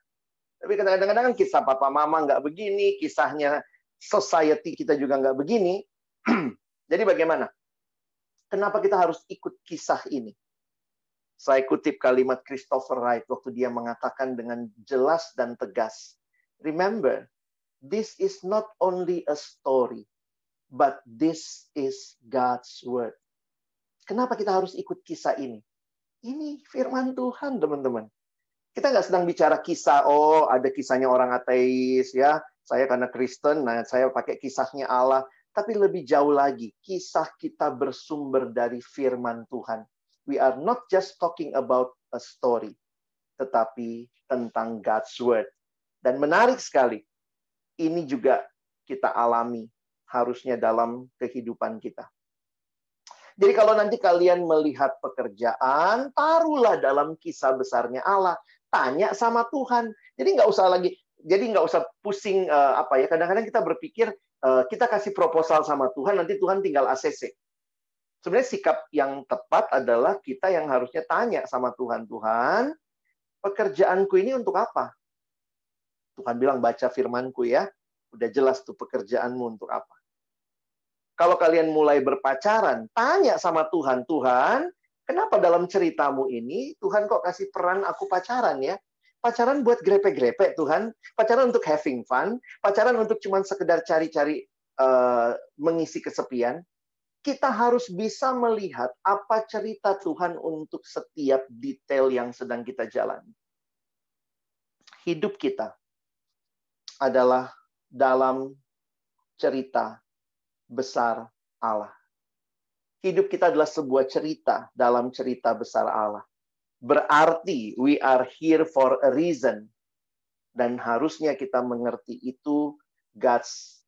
Tapi kadang-kadang kisah papa mama nggak begini, kisahnya society kita juga nggak begini. Jadi bagaimana? Kenapa kita harus ikut kisah ini? Saya kutip kalimat Christopher Wright waktu dia mengatakan dengan jelas dan tegas. Remember, this is not only a story, but this is God's word. Kenapa kita harus ikut kisah ini? Ini firman Tuhan, teman-teman. Kita nggak sedang bicara kisah, oh ada kisahnya orang ateis, ya. Saya karena Kristen, nah saya pakai kisahnya Allah. Tapi lebih jauh lagi, kisah kita bersumber dari firman Tuhan. We are not just talking about a story, tetapi tentang God's word. Dan menarik sekali, ini juga kita alami harusnya dalam kehidupan kita. Jadi kalau nanti kalian melihat pekerjaan, taruhlah dalam kisah besarnya Allah. Tanya sama Tuhan. Jadi nggak usah pusing apa ya. Kadang-kadang kita berpikir kita kasih proposal sama Tuhan, nanti Tuhan tinggal ACC. Sebenarnya sikap yang tepat adalah kita yang harusnya tanya sama Tuhan. Tuhan, pekerjaanku ini untuk apa? Tuhan bilang baca firmanku ya. Udah jelas tuh pekerjaanmu untuk apa. Kalau kalian mulai berpacaran, tanya sama Tuhan, Tuhan, kenapa dalam ceritamu ini Tuhan kok kasih peran aku pacaran ya? Pacaran buat grepe-grepe Tuhan, pacaran untuk having fun, pacaran untuk cuman sekedar cari-cari mengisi kesepian. Kita harus bisa melihat apa cerita Tuhan untuk setiap detail yang sedang kita jalani. Hidup kita adalah dalam cerita besar Allah. Hidup kita adalah sebuah cerita dalam cerita besar Allah. Berarti we are here for a reason. Dan harusnya kita mengerti itu God's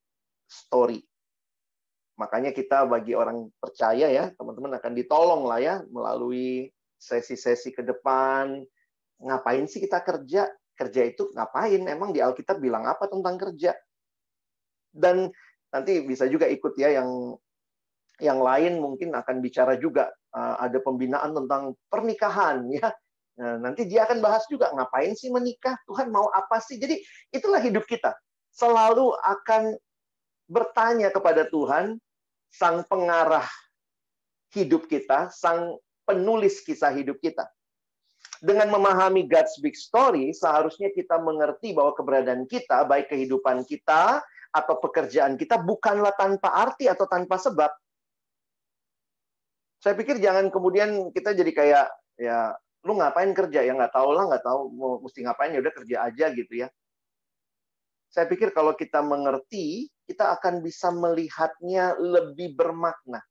story. Makanya kita bagi orang percaya ya, teman-teman akan ditolong lah ya melalui sesi-sesi ke depan. Ngapain sih kita kerja? Kerja itu ngapain? Emang di Alkitab bilang apa tentang kerja? Dan nanti bisa juga ikut ya yang lain mungkin akan bicara juga ada pembinaan tentang pernikahan ya. Nah, nanti dia akan bahas juga ngapain sih menikah? Tuhan mau apa sih? Jadi itulah hidup kita. Selalu akan bertanya kepada Tuhan, sang pengarah hidup kita, sang penulis kisah hidup kita. Dengan memahami God's big story, seharusnya kita mengerti bahwa keberadaan kita, baik kehidupan kita atau pekerjaan kita bukanlah tanpa arti atau tanpa sebab. Saya pikir jangan kemudian kita jadi kayak ya lu ngapain kerja ya nggak tahu mau mesti ngapain ya udah kerja aja gitu ya. Saya pikir kalau kita mengerti, kita akan bisa melihatnya lebih bermakna.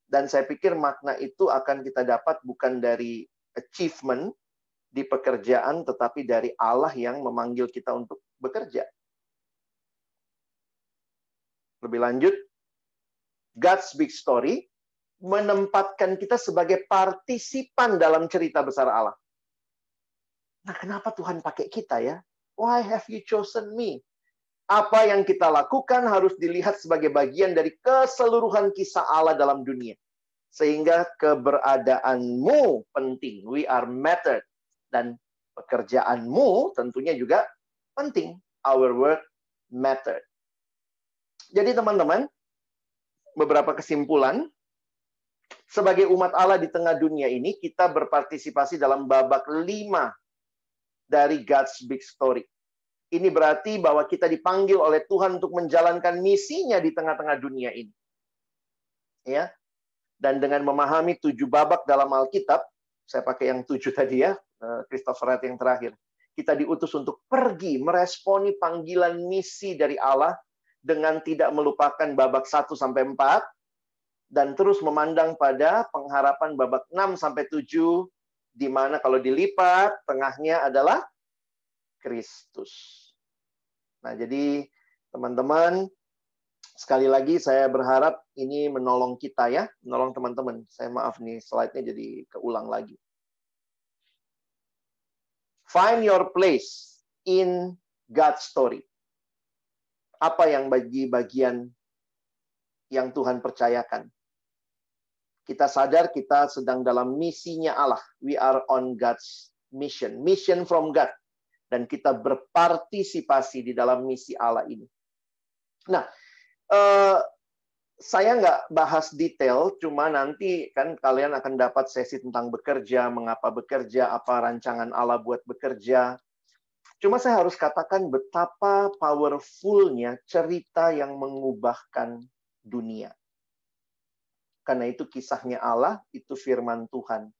Dan saya pikir makna itu akan kita dapat bukan dari achievement di pekerjaan, tetapi dari Allah yang memanggil kita untuk bekerja. Lebih lanjut, God's big story menempatkan kita sebagai partisipan dalam cerita besar Allah. Nah, kenapa Tuhan pakai kita ya? Why have you chosen me? Apa yang kita lakukan harus dilihat sebagai bagian dari keseluruhan kisah Allah dalam dunia. Sehingga keberadaanmu penting. We are mattered. Dan pekerjaanmu tentunya juga penting. Our work mattered. Jadi teman-teman, beberapa kesimpulan. Sebagai umat Allah di tengah dunia ini, kita berpartisipasi dalam babak 5 dari God's big story. Ini berarti bahwa kita dipanggil oleh Tuhan untuk menjalankan misinya di tengah-tengah dunia ini. Ya. Dan dengan memahami 7 babak dalam Alkitab, saya pakai yang 7 tadi ya, Christopher Wright yang terakhir. Kita diutus untuk pergi meresponi panggilan misi dari Allah dengan tidak melupakan babak 1 sampai 4 dan terus memandang pada pengharapan babak 6 sampai 7 di mana kalau dilipat tengahnya adalah Kristus. Nah, jadi teman-teman, sekali lagi saya berharap ini menolong kita ya, menolong teman-teman. Saya maaf nih, slide-nya jadi keulang lagi. Find your place in God's story. Apa yang bagi bagian yang Tuhan percayakan. Kita sadar kita sedang dalam misinya Allah. We are on God's mission. Mission from God. Dan kita berpartisipasi di dalam misi Allah ini. Nah, saya nggak bahas detail, cuma nanti kan kalian akan dapat sesi tentang bekerja, mengapa bekerja, apa rancangan Allah buat bekerja. Cuma saya harus katakan betapa powerful-nya cerita yang mengubahkan dunia. Karena itu kisahnya Allah, itu firman Tuhan.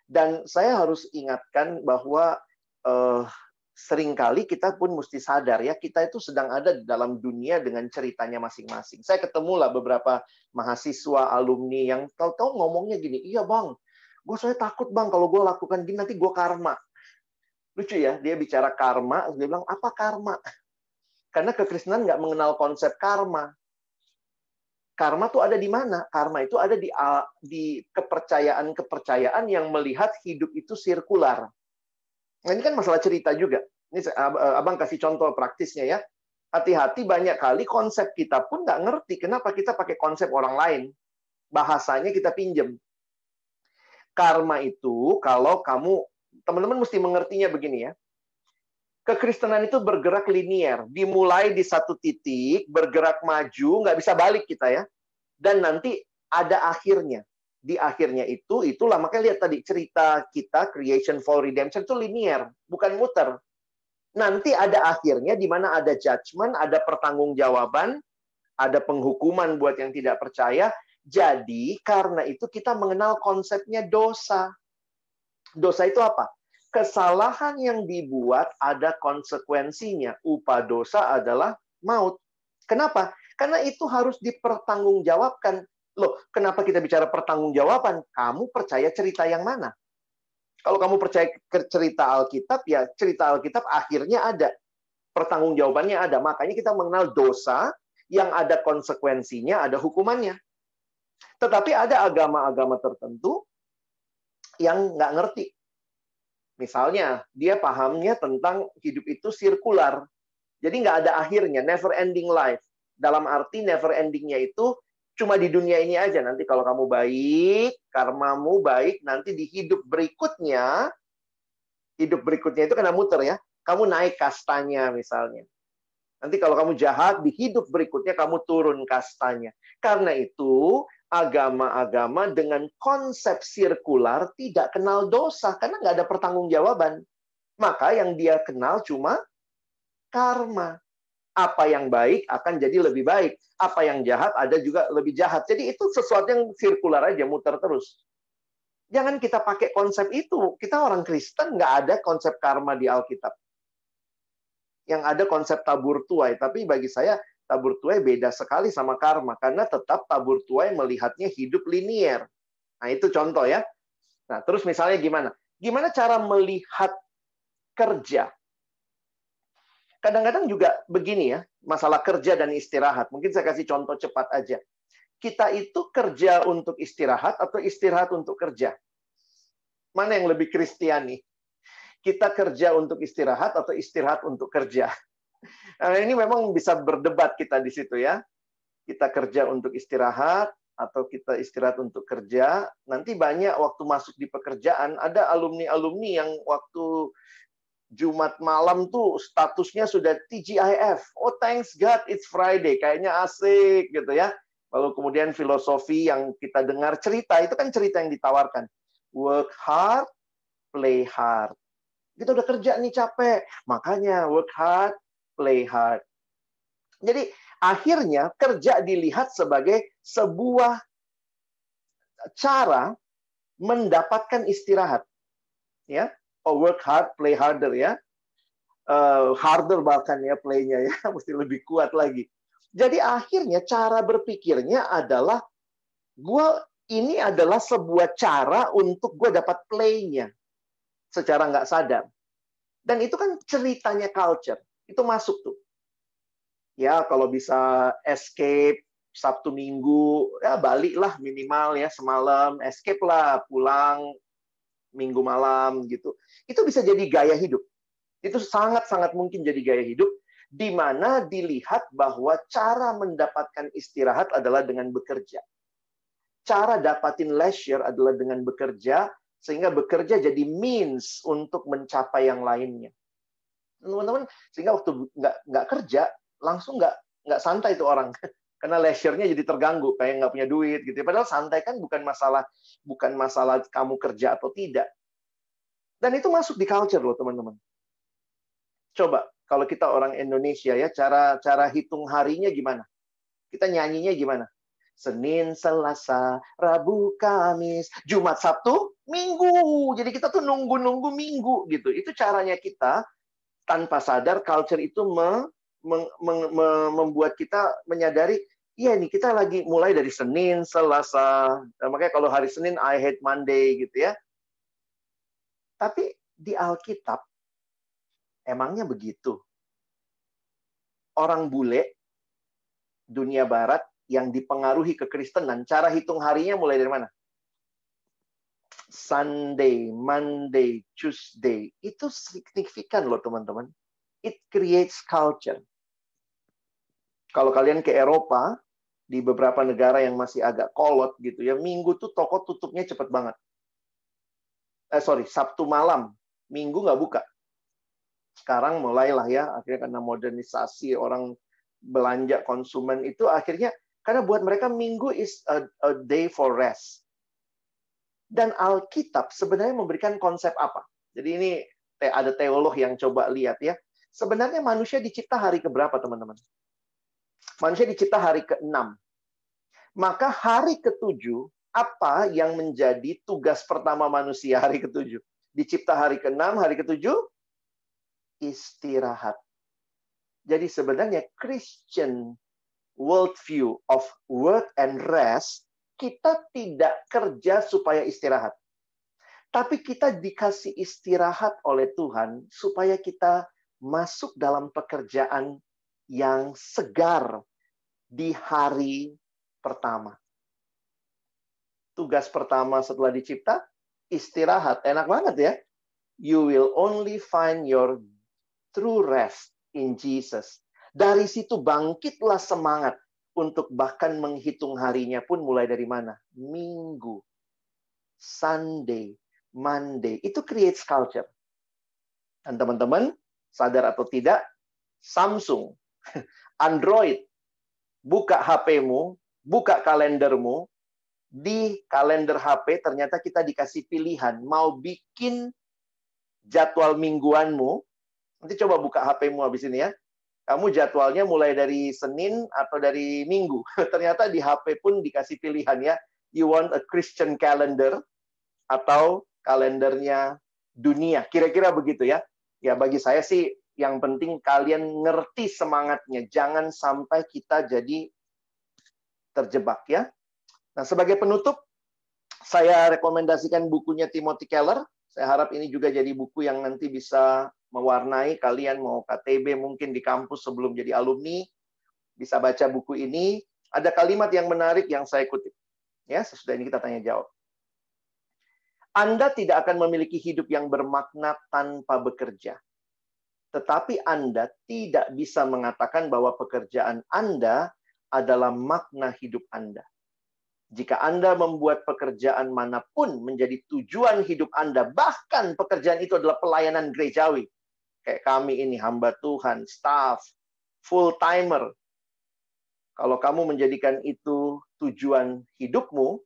Dan saya harus ingatkan bahwa seringkali kita pun mesti sadar ya, kita itu sedang ada di dalam dunia dengan ceritanya masing-masing. Saya ketemulah beberapa mahasiswa, alumni yang tahu-tahu ngomongnya gini, iya bang, saya takut bang kalau gue lakukan gini nanti gue karma. Lucu ya, dia bicara karma, dia bilang apa karma? Karena kekristenan nggak mengenal konsep karma. Karma itu ada di mana? Karma itu ada di kepercayaan-kepercayaan yang melihat hidup itu sirkular. Nah, ini kan masalah cerita juga. Ini abang kasih contoh praktisnya ya. Hati-hati banyak kali konsep kita pun nggak ngerti. Kenapa kita pakai konsep orang lain? Bahasanya kita pinjem. Karma itu kalau kamu, teman-teman mesti mengertinya begini ya. Kekristenan itu bergerak linier, dimulai di satu titik, bergerak maju, nggak bisa balik kita ya. Dan nanti ada akhirnya. Di akhirnya itulah makanya lihat tadi cerita kita Creation Fall Redemption itu linier, bukan muter. Nanti ada akhirnya di mana ada judgment, ada pertanggungjawaban, ada penghukuman buat yang tidak percaya. Jadi karena itu kita mengenal konsepnya dosa. Dosa itu apa? Kesalahan yang dibuat ada konsekuensinya. Upah dosa adalah maut. Kenapa? Karena itu harus dipertanggungjawabkan. Loh, kenapa kita bicara pertanggungjawaban? Kamu percaya cerita yang mana? Kalau kamu percaya cerita Alkitab, ya cerita Alkitab akhirnya ada. Pertanggungjawabannya ada. Makanya kita mengenal dosa yang ada konsekuensinya, ada hukumannya. Tetapi ada agama-agama tertentu yang nggak ngerti. Misalnya, dia pahamnya tentang hidup itu sirkular. Jadi nggak ada akhirnya, never ending life. Dalam arti never endingnya itu cuma di dunia ini aja. Nanti kalau kamu baik, karmamu baik, nanti di hidup berikutnya itu kena muter ya. Kamu naik kastanya misalnya. Nanti kalau kamu jahat, di hidup berikutnya kamu turun kastanya. Karena itu, agama-agama dengan konsep sirkular tidak kenal dosa karena nggak ada pertanggungjawaban. Maka yang dia kenal cuma karma. Apa yang baik akan jadi lebih baik. Apa yang jahat ada juga lebih jahat. Jadi itu sesuatu yang sirkular aja, muter terus. Jangan kita pakai konsep itu. Kita orang Kristen nggak ada konsep karma di Alkitab. Yang ada konsep tabur tuai. Tapi bagi saya tabur tuai beda sekali sama karma. Karena tetap tabur tuai melihatnya hidup linier. Nah, itu contoh ya. Nah, terus misalnya gimana? Gimana cara melihat kerja? Kadang-kadang juga begini ya, masalah kerja dan istirahat. Mungkin saya kasih contoh cepat aja. Kita itu kerja untuk istirahat atau istirahat untuk kerja? Mana yang lebih Kristiani? Kita kerja untuk istirahat atau istirahat untuk kerja? Nah, ini memang bisa berdebat kita di situ ya. Kita kerja untuk istirahat atau kita istirahat untuk kerja. Nanti banyak waktu masuk di pekerjaan, ada alumni-alumni yang waktu Jumat malam tuh statusnya sudah TGIF. Oh, thanks God, it's Friday. Kayaknya asik gitu ya. Lalu kemudian filosofi yang kita dengar cerita, itu kan cerita yang ditawarkan. Work hard, play hard. Kita udah kerja nih capek. Makanya work hard, play hard. Jadi akhirnya kerja dilihat sebagai sebuah cara mendapatkan istirahat. Ya. Oh, work hard, play harder ya. Harder bahkan ya play-nya ya, mesti lebih kuat lagi. Jadi akhirnya cara berpikirnya adalah ini adalah sebuah cara untuk gue dapat play-nya secara nggak sadar. Dan itu kan ceritanya culture, itu masuk tuh. Ya kalau bisa escape Sabtu Minggu, ya baliklah minimal ya semalam, escape lah pulang Minggu malam gitu. Itu bisa jadi gaya hidup. Itu sangat-sangat mungkin jadi gaya hidup. di mana dilihat bahwa cara mendapatkan istirahat adalah dengan bekerja. Cara dapatin leisure adalah dengan bekerja, sehingga bekerja jadi means untuk mencapai yang lainnya. Teman-teman, sehingga waktu nggak kerja, langsung nggak santai itu orang. Karena leisure-nya jadi terganggu, kayak nggak punya duit gitu. Padahal santai kan bukan masalah kamu kerja atau tidak. Dan itu masuk di culture loh, teman-teman. Coba kalau kita orang Indonesia ya, cara hitung harinya gimana? Kita nyanyinya gimana? Senin, Selasa, Rabu, Kamis, Jumat, Sabtu, Minggu. Jadi kita tuh nunggu-nunggu Minggu gitu. Itu caranya kita tanpa sadar culture itu membuat kita menyadari, iya nih kita lagi mulai dari Senin, Selasa. Nah, makanya kalau hari Senin, I hate Monday gitu ya. Tapi di Alkitab, emangnya begitu? Orang bule, dunia barat, yang dipengaruhi kekristenan, cara hitung harinya mulai dari mana? Sunday, Monday, Tuesday. Itu signifikan loh teman-teman. It creates culture. Kalau kalian ke Eropa, di beberapa negara yang masih agak kolot gitu ya, Minggu tuh toko tutupnya cepet banget. Sabtu malam, Minggu nggak buka. Sekarang mulailah ya, akhirnya karena modernisasi, orang belanja konsumen itu akhirnya, karena buat mereka Minggu is a day for rest. Dan Alkitab sebenarnya memberikan konsep apa? Jadi ini ada teolog yang coba lihat ya. Sebenarnya manusia dicipta hari keberapa teman-teman? Manusia dicipta hari ke-6. Maka hari ke-7, apa yang menjadi tugas pertama manusia hari ke-7? Dicipta hari ke-6, hari ke-7, istirahat. Jadi sebenarnya Christian worldview of work and rest, kita tidak kerja supaya istirahat. Tapi kita dikasih istirahat oleh Tuhan supaya kita masuk dalam pekerjaan yang segar di hari pertama. Tugas pertama setelah dicipta, istirahat. Enak banget ya. You will only find your true rest in Jesus. Dari situ bangkitlah semangat untuk bahkan menghitung harinya pun mulai dari mana? Minggu, Sunday, Monday. Itu creates culture. Dan teman-teman, sadar atau tidak, Samsung, Android, buka HP-mu, buka kalendermu, di kalender HP ternyata kita dikasih pilihan, mau bikin jadwal mingguanmu, nanti coba buka HP-mu habis ini ya, kamu jadwalnya mulai dari Senin atau dari Minggu. Ternyata di HP pun dikasih pilihan ya, you want a Christian calendar, atau kalendernya dunia, kira-kira begitu ya. Ya bagi saya sih, yang penting kalian ngerti semangatnya. Jangan sampai kita jadi terjebak ya. Nah, sebagai penutup, saya rekomendasikan bukunya Timothy Keller. Saya harap ini juga jadi buku yang nanti bisa mewarnai kalian mau KTB mungkin di kampus sebelum jadi alumni. Bisa baca buku ini. Ada kalimat yang menarik yang saya kutip. Ya, sesudah ini kita tanya jawab. Anda tidak akan memiliki hidup yang bermakna tanpa bekerja. Tetapi Anda tidak bisa mengatakan bahwa pekerjaan Anda adalah makna hidup Anda. Jika Anda membuat pekerjaan manapun menjadi tujuan hidup Anda, bahkan pekerjaan itu adalah pelayanan gerejawi, kayak kami ini, hamba Tuhan, staff, full-timer. Kalau kamu menjadikan itu tujuan hidupmu,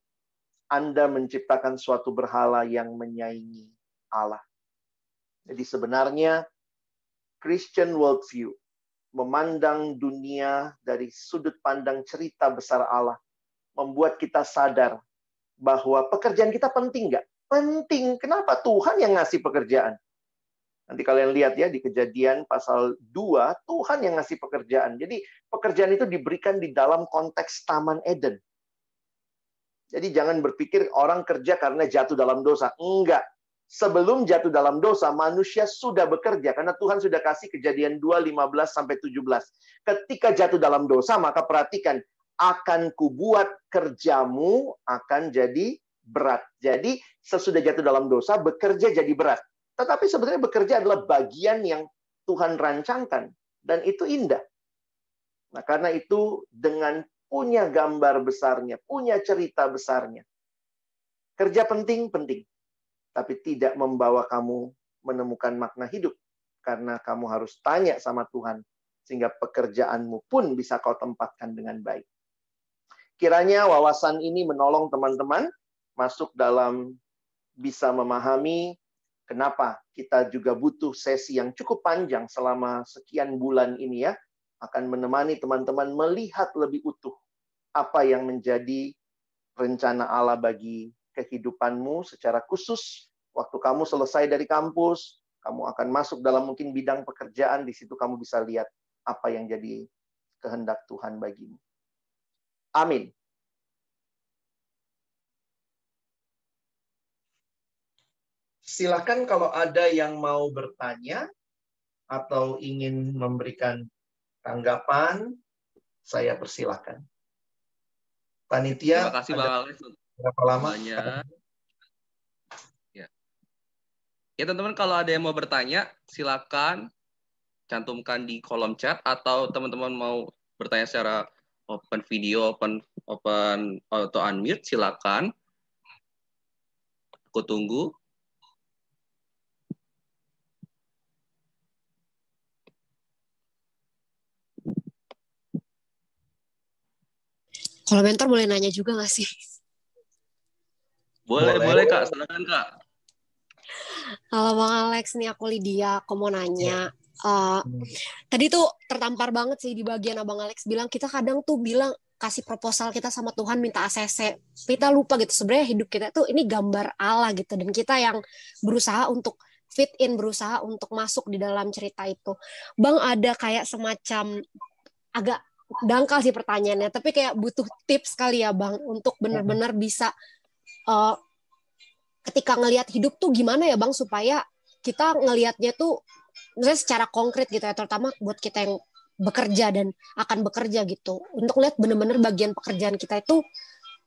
Anda menciptakan suatu berhala yang menyaingi Allah. Jadi sebenarnya Christian worldview, memandang dunia dari sudut pandang cerita besar Allah, membuat kita sadar bahwa pekerjaan kita penting nggak? Penting. Kenapa? Tuhan yang ngasih pekerjaan. Nanti kalian lihat ya, di Kejadian pasal 2, Tuhan yang ngasih pekerjaan. Jadi pekerjaan itu diberikan di dalam konteks Taman Eden. Jadi jangan berpikir orang kerja karena jatuh dalam dosa. Enggak. Sebelum jatuh dalam dosa, manusia sudah bekerja. Karena Tuhan sudah kasih Kejadian 2, 15-17. Ketika jatuh dalam dosa, maka perhatikan, akan kubuat kerjamu akan jadi berat. Jadi sesudah jatuh dalam dosa, bekerja jadi berat. Tetapi sebenarnya bekerja adalah bagian yang Tuhan rancangkan. Dan itu indah. Nah, karena itu dengan punya gambar besarnya, punya cerita besarnya. Kerja penting, tapi tidak membawa kamu menemukan makna hidup. Karena kamu harus tanya sama Tuhan, sehingga pekerjaanmu pun bisa kau tempatkan dengan baik. Kiranya wawasan ini menolong teman-teman masuk dalam bisa memahami kenapa kita juga butuh sesi yang cukup panjang selama sekian bulan ini ya, akan menemani teman-teman melihat lebih utuh apa yang menjadi rencana Allah bagi kehidupanmu secara khusus. Waktu kamu selesai dari kampus, kamu akan masuk dalam mungkin bidang pekerjaan, di situ kamu bisa lihat apa yang jadi kehendak Tuhan bagimu. Amin. Silakan kalau ada yang mau bertanya atau ingin memberikan tanggapan, saya persilahkan. Panitia, terima kasih Bang Alex. Berapa lama? Ya teman-teman, kalau ada yang mau bertanya, silakan cantumkan di kolom chat, atau teman-teman mau bertanya secara open video, open auto unmute, silakan. Aku tunggu. Kalau mentor boleh nanya juga nggak sih? Boleh Kak, silakan Kak. Halo Bang Alex, nih aku Lydia, aku mau nanya. Tadi tuh tertampar banget sih di bagian Abang Alex bilang, kita kadang tuh bilang kasih proposal kita sama Tuhan minta ACC. Kita lupa gitu, sebenarnya hidup kita tuh ini gambar Allah gitu. Dan kita yang berusaha untuk fit in, berusaha untuk masuk di dalam cerita itu. Bang, ada kayak semacam agak dangkal sih pertanyaannya, tapi kayak butuh tips kali ya Bang, untuk benar-benar bisa ketika ngelihat hidup tuh gimana ya Bang, supaya kita ngelihatnya tuh misalnya secara konkret gitu ya, terutama buat kita yang bekerja dan akan bekerja gitu, untuk lihat benar-benar bagian pekerjaan kita itu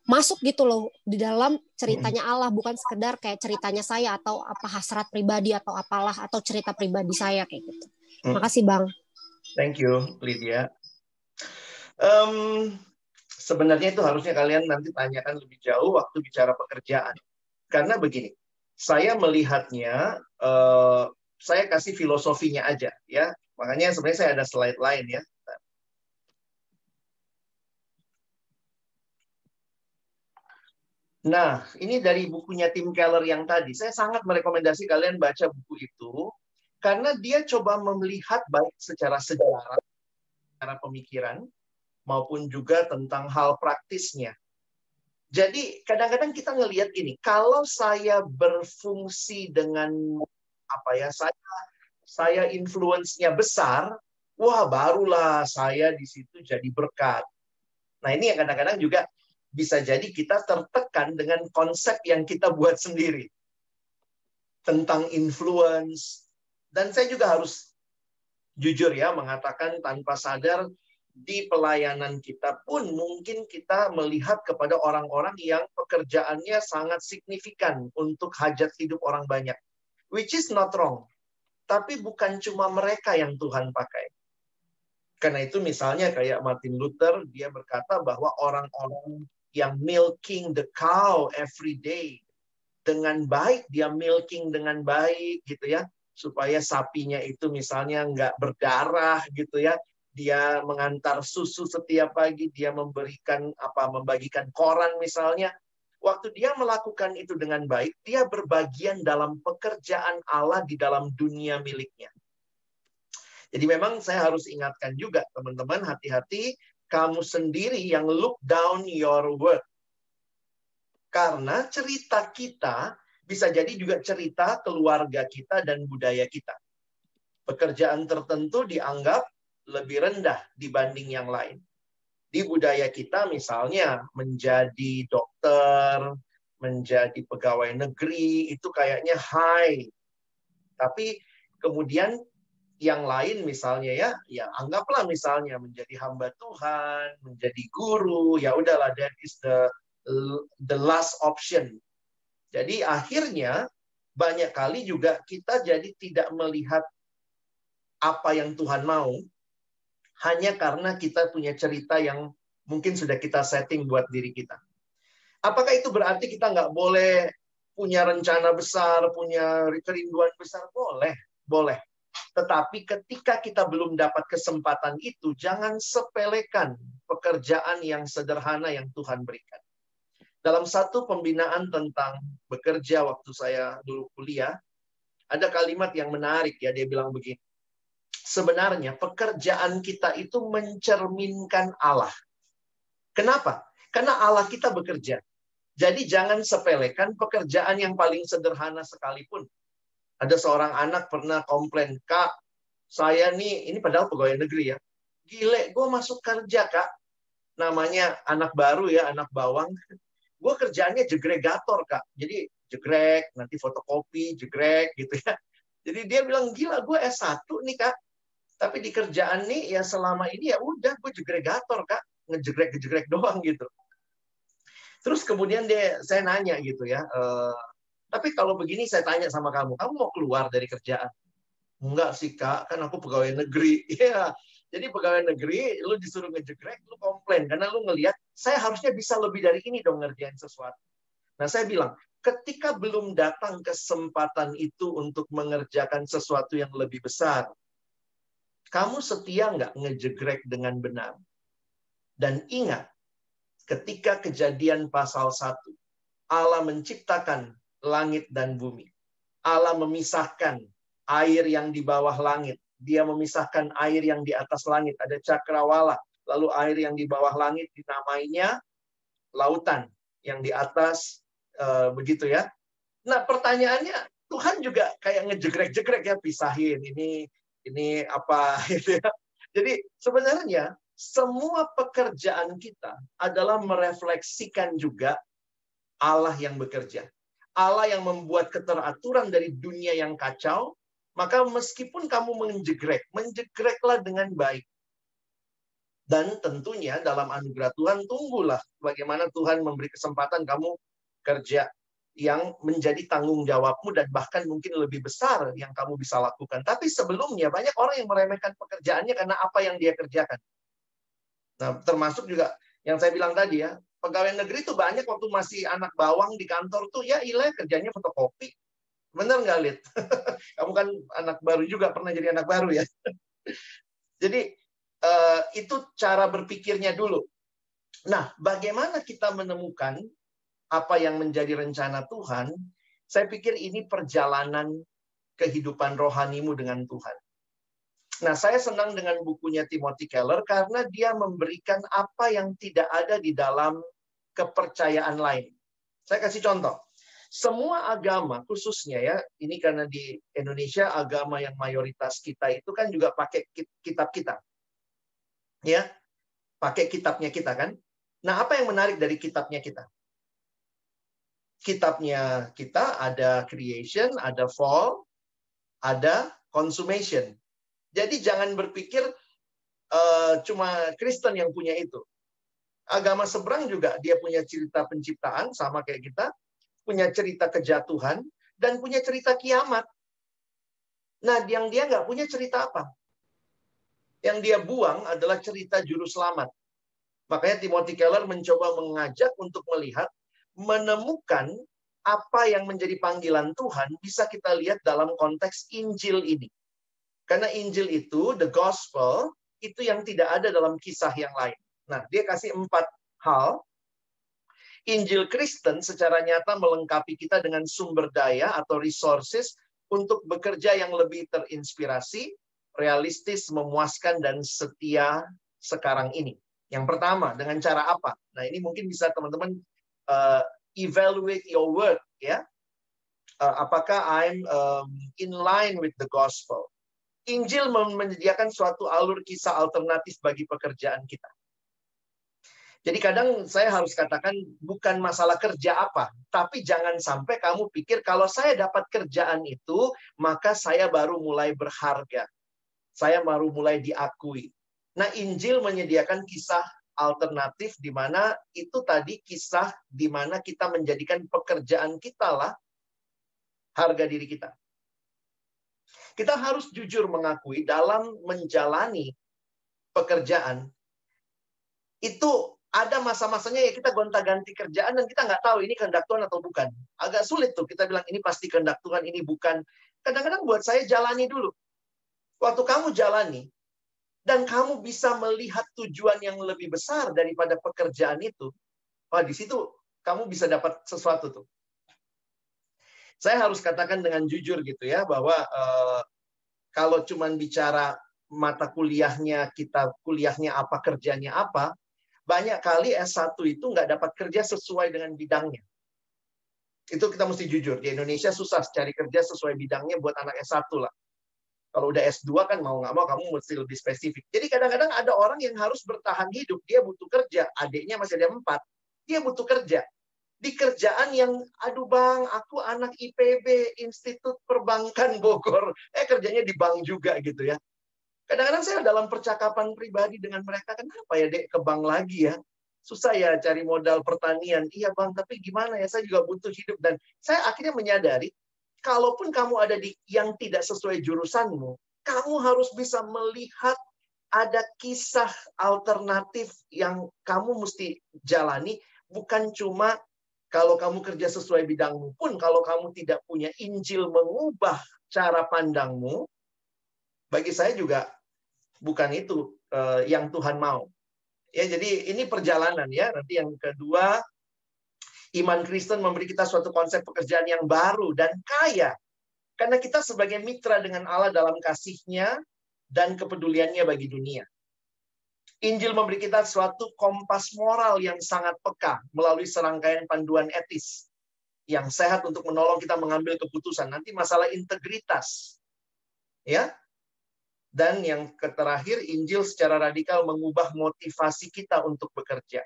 masuk gitu loh di dalam ceritanya Allah, bukan sekedar kayak ceritanya saya atau apa hasrat pribadi atau apalah atau cerita pribadi saya kayak gitu. Makasih Bang. Thank you Lydia. Sebenarnya itu harusnya kalian nanti tanyakan lebih jauh waktu bicara pekerjaan. Karena begini, saya melihatnya, saya kasih filosofinya aja ya. Makanya sebenarnya saya ada slide lain ya. Nah, ini dari bukunya Tim Keller yang tadi. Saya sangat merekomendasi kalian baca buku itu, karena dia coba melihat baik secara sejarah, secara pemikiran, maupun juga tentang hal praktisnya. Jadi kadang-kadang kita ngelihat ini, kalau saya berfungsi dengan apa ya, saya influence-nya besar, wah barulah saya di situ jadi berkat. Nah ini yang kadang-kadang juga bisa jadi kita tertekan dengan konsep yang kita buat sendiri tentang influence. Dan saya juga harus jujur ya mengatakan tanpa sadar, di pelayanan kita pun mungkin kita melihat kepada orang-orang yang pekerjaannya sangat signifikan untuk hajat hidup orang banyak. Which is not wrong. Tapi bukan cuma mereka yang Tuhan pakai. Karena itu misalnya kayak Martin Luther, dia berkata bahwa orang-orang yang milking the cow every day, dengan baik, dia milking dengan baik gitu ya, supaya sapinya itu misalnya nggak berdarah gitu ya, dia mengantar susu setiap pagi, dia membagikan koran misalnya. Waktu dia melakukan itu dengan baik, dia berbagian dalam pekerjaan Allah di dalam dunia miliknya. Jadi memang saya harus ingatkan juga teman-teman, hati-hati kamu sendiri yang look down your work. Karena cerita kita bisa jadi juga cerita keluarga kita dan budaya kita. Pekerjaan tertentu dianggap lebih rendah dibanding yang lain. Di budaya kita misalnya menjadi dokter, menjadi pegawai negeri, itu kayaknya high. Tapi kemudian yang lain misalnya ya anggaplah misalnya menjadi hamba Tuhan, menjadi guru, ya udahlah, that is the last option. Jadi akhirnya banyak kali juga kita jadi tidak melihat apa yang Tuhan mau, hanya karena kita punya cerita yang mungkin sudah kita setting buat diri kita. Apakah itu berarti kita nggak boleh punya rencana besar, punya kerinduan besar? Boleh, boleh. Tetapi ketika kita belum dapat kesempatan itu, jangan sepelekan pekerjaan yang sederhana yang Tuhan berikan. Dalam satu pembinaan tentang bekerja waktu saya dulu kuliah, ada kalimat yang menarik ya, dia bilang begini. Sebenarnya pekerjaan kita itu mencerminkan Allah. Kenapa? Karena Allah kita bekerja. Jadi jangan sepelekan pekerjaan yang paling sederhana sekalipun. Ada seorang anak pernah komplain, Kak, saya nih, ini padahal pegawai negeri ya, gile, gue masuk kerja, Kak. Namanya anak baru ya, anak bawang. Gue kerjaannya jegregator, Kak. Jadi jegrek, nanti fotokopi, jegrek gitu ya. Jadi dia bilang, gila, gue S1 nih, Kak. Tapi di kerjaan nih, ya selama ini ya udah, gue jegregator, Kak. Ngejegrek-jegrek doang gitu. Terus kemudian saya nanya gitu ya, tapi kalau begini saya tanya sama kamu, kamu mau keluar dari kerjaan? Enggak sih, Kak, kan aku pegawai negeri. Iya, jadi pegawai negeri, lu disuruh ngejegrek, lu komplain. Karena lu ngelihat, saya harusnya bisa lebih dari ini dong ngerjain sesuatu. Nah, saya bilang, ketika belum datang kesempatan itu untuk mengerjakan sesuatu yang lebih besar, kamu setia nggak ngejegrek dengan benar? Dan ingat, ketika Kejadian pasal 1, Allah menciptakan langit dan bumi. Allah memisahkan air yang di bawah langit. Dia memisahkan air yang di atas langit. Ada cakrawala. Lalu air yang di bawah langit dinamainya lautan. Yang di atas begitu ya. Nah pertanyaannya, Tuhan juga kayak ngejegrek-jegrek ya. Pisahin ini apa gitu ya. Jadi sebenarnya semua pekerjaan kita adalah merefleksikan juga Allah yang bekerja. Allah yang membuat keteraturan dari dunia yang kacau, maka meskipun kamu menjegreklah dengan baik. Dan tentunya dalam anugerah Tuhan, tunggulah bagaimana Tuhan memberi kesempatan kamu kerja yang menjadi tanggung jawabmu dan bahkan mungkin lebih besar yang kamu bisa lakukan. Tapi sebelumnya banyak orang yang meremehkan pekerjaannya karena apa yang dia kerjakan. Nah, termasuk juga yang saya bilang tadi ya, pegawai negeri tuh banyak waktu masih anak bawang di kantor tuh, ya ilah kerjanya fotokopi. Bener nggak, Lid? Kamu kan anak baru juga, pernah jadi anak baru ya. Jadi, itu cara berpikirnya dulu. Nah, bagaimana kita menemukan apa yang menjadi rencana Tuhan? Saya pikir ini perjalanan kehidupan rohanimu dengan Tuhan. Nah, saya senang dengan bukunya Timothy Keller karena dia memberikan apa yang tidak ada di dalam kepercayaan lain. Saya kasih contoh. Semua agama, khususnya ya, ini karena di Indonesia agama yang mayoritas kita itu kan juga pakai kitab kita. Ya, pakai kitabnya kita kan. Nah, apa yang menarik dari kitabnya kita? Kitabnya kita ada creation, ada fall, ada consummation. Jadi jangan berpikir cuma Kristen yang punya itu. Agama seberang juga dia punya cerita penciptaan sama kayak kita, punya cerita kejatuhan, dan punya cerita kiamat. Nah, yang dia nggak punya cerita apa? Yang dia buang adalah cerita juru selamat. Makanya Timothy Keller mencoba mengajak untuk melihat, menemukan apa yang menjadi panggilan Tuhan bisa kita lihat dalam konteks Injil ini. Karena Injil itu, the gospel, itu yang tidak ada dalam kisah yang lain. Nah, dia kasih 4 hal. Injil Kristen secara nyata melengkapi kita dengan sumber daya atau resources untuk bekerja yang lebih terinspirasi, realistis, memuaskan, dan setia sekarang ini. Yang pertama, dengan cara apa? Nah, ini mungkin bisa teman-teman evaluate your work, ya. Apakah I'm in line with the gospel? Injil menyediakan suatu alur kisah alternatif bagi pekerjaan kita. Jadi kadang saya harus katakan bukan masalah kerja apa, tapi jangan sampai kamu pikir kalau saya dapat kerjaan itu, maka saya baru mulai berharga. Saya baru mulai diakui. Nah, Injil menyediakan kisah alternatif di mana itu tadi kisah di mana kita menjadikan pekerjaan kita lah harga diri kita. Kita harus jujur mengakui dalam menjalani pekerjaan, itu ada masa-masanya ya kita gonta-ganti kerjaan dan kita nggak tahu ini kehendak Tuhan atau bukan. Agak sulit tuh kita bilang ini pasti kehendak Tuhan, ini bukan. Kadang-kadang buat saya jalani dulu. Waktu kamu jalani, dan kamu bisa melihat tujuan yang lebih besar daripada pekerjaan itu, wah di situ kamu bisa dapat sesuatu tuh. Saya harus katakan dengan jujur gitu ya, bahwa kalau cuman bicara mata kuliahnya, kita kuliahnya apa, kerjanya apa, banyak kali S1 itu nggak dapat kerja sesuai dengan bidangnya. Itu kita mesti jujur. Di Indonesia susah cari kerja sesuai bidangnya buat anak S1 lah. Kalau udah S2 kan mau nggak mau kamu mesti lebih spesifik. Jadi kadang-kadang ada orang yang harus bertahan hidup. Dia butuh kerja. Adiknya masih ada 4. Dia butuh kerja. Di kerjaan yang, aduh bang, aku anak IPB, Institut Perbankan Bogor. Kerjanya di bank juga gitu ya. Kadang-kadang saya dalam percakapan pribadi dengan mereka, kenapa ya dek ke bank lagi ya? Susah ya cari modal pertanian. Iya bang, tapi gimana ya, saya juga butuh hidup. Dan saya akhirnya menyadari, kalaupun kamu ada di yang tidak sesuai jurusanmu, kamu harus bisa melihat ada kisah alternatif yang kamu mesti jalani, bukan cuma kalau kamu kerja sesuai bidangmu pun, kalau kamu tidak punya Injil mengubah cara pandangmu, bagi saya juga bukan itu yang Tuhan mau. Ya, jadi ini perjalanan ya. Nanti yang kedua, iman Kristen memberi kita suatu konsep pekerjaan yang baru dan kaya. Karena kita sebagai mitra dengan Allah dalam kasih-Nya dan kepeduliannya bagi dunia. Injil memberi kita suatu kompas moral yang sangat peka melalui serangkaian panduan etis yang sehat untuk menolong kita mengambil keputusan. Nanti masalah integritas. Ya. Dan yang terakhir, Injil secara radikal mengubah motivasi kita untuk bekerja.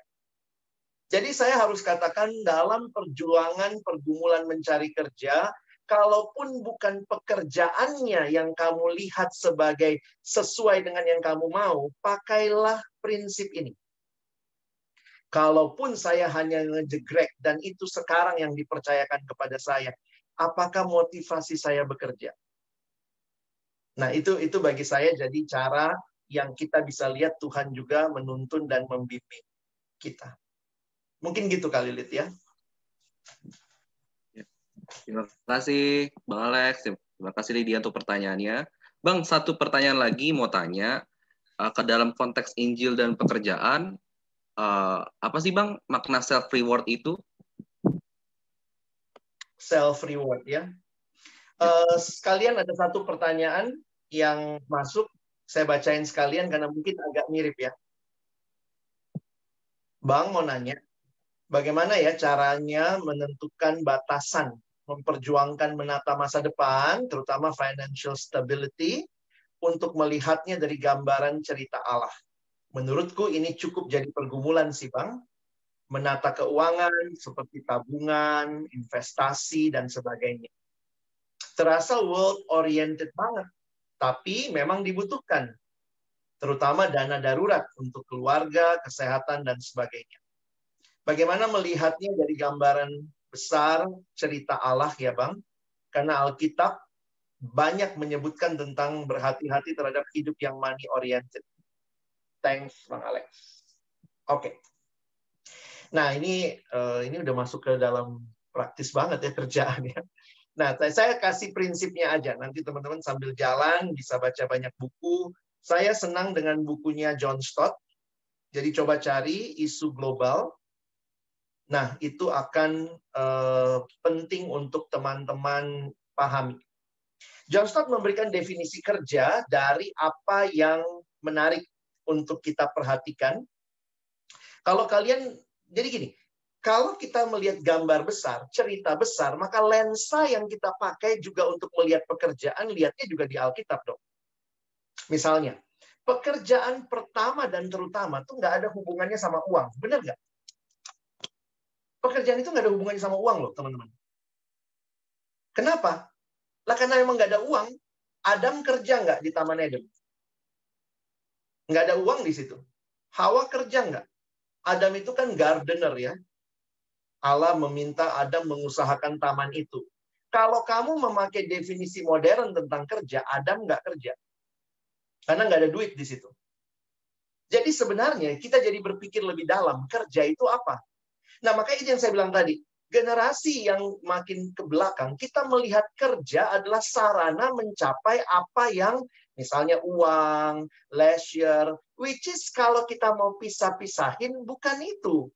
Jadi saya harus katakan dalam perjuangan, pergumulan mencari kerja, kalaupun bukan pekerjaannya yang kamu lihat sebagai sesuai dengan yang kamu mau, pakailah prinsip ini. Kalaupun saya hanya ngejegrek dan itu sekarang yang dipercayakan kepada saya, apakah motivasi saya bekerja? Nah, itu bagi saya jadi cara yang kita bisa lihat Tuhan juga menuntun dan membimbing kita. Mungkin gitu kali, Lid, ya. Terima kasih, Bang Alex. Terima kasih, Lydia, untuk pertanyaannya. Bang, satu pertanyaan lagi mau tanya. Ke dalam konteks Injil dan pekerjaan, apa sih, Bang, makna self-reward itu? Self-reward, ya. Sekalian ada satu pertanyaan yang masuk, saya bacain sekalian karena mungkin agak mirip ya. Bang mau nanya, bagaimana ya caranya menentukan batasan, memperjuangkan menata masa depan, terutama financial stability, untuk melihatnya dari gambaran cerita Allah. Menurutku ini cukup jadi pergumulan sih Bang. Menata keuangan seperti tabungan, investasi, dan sebagainya. Terasa world-oriented banget. Tapi memang dibutuhkan, terutama dana darurat untuk keluarga, kesehatan, dan sebagainya. Bagaimana melihatnya dari gambaran besar cerita Allah ya Bang? Karena Alkitab banyak menyebutkan tentang berhati-hati terhadap hidup yang money-oriented. Thanks Bang Alex. Oke. Nah ini udah masuk ke dalam praktis banget ya kerjaannya. Nah, saya kasih prinsipnya aja. Nanti teman-teman sambil jalan bisa baca banyak buku. Saya senang dengan bukunya John Stott. Jadi coba cari isu global. Nah, itu akan penting untuk teman-teman pahami. John Stott memberikan definisi kerja dari apa yang menarik untuk kita perhatikan. Kalau kalian, jadi gini, kalau kita melihat gambar besar, cerita besar, maka lensa yang kita pakai juga untuk melihat pekerjaan, lihatnya juga di Alkitab dong. Misalnya, pekerjaan pertama dan terutama tuh nggak ada hubungannya sama uang. Benar nggak? Pekerjaan itu nggak ada hubungannya sama uang loh, teman-teman. Kenapa? Lah karena memang nggak ada uang, Adam kerja nggak di Taman Eden? Nggak ada uang di situ. Hawa kerja nggak? Adam itu kan gardener ya. Allah meminta Adam mengusahakan taman itu. Kalau kamu memakai definisi modern tentang kerja, Adam nggak kerja. Karena nggak ada duit di situ. Jadi sebenarnya kita jadi berpikir lebih dalam, kerja itu apa? Nah, makanya itu yang saya bilang tadi. Generasi yang makin ke belakang, kita melihat kerja adalah sarana mencapai apa yang misalnya uang, leisure, which is kalau kita mau pisah-pisahin, bukan itu.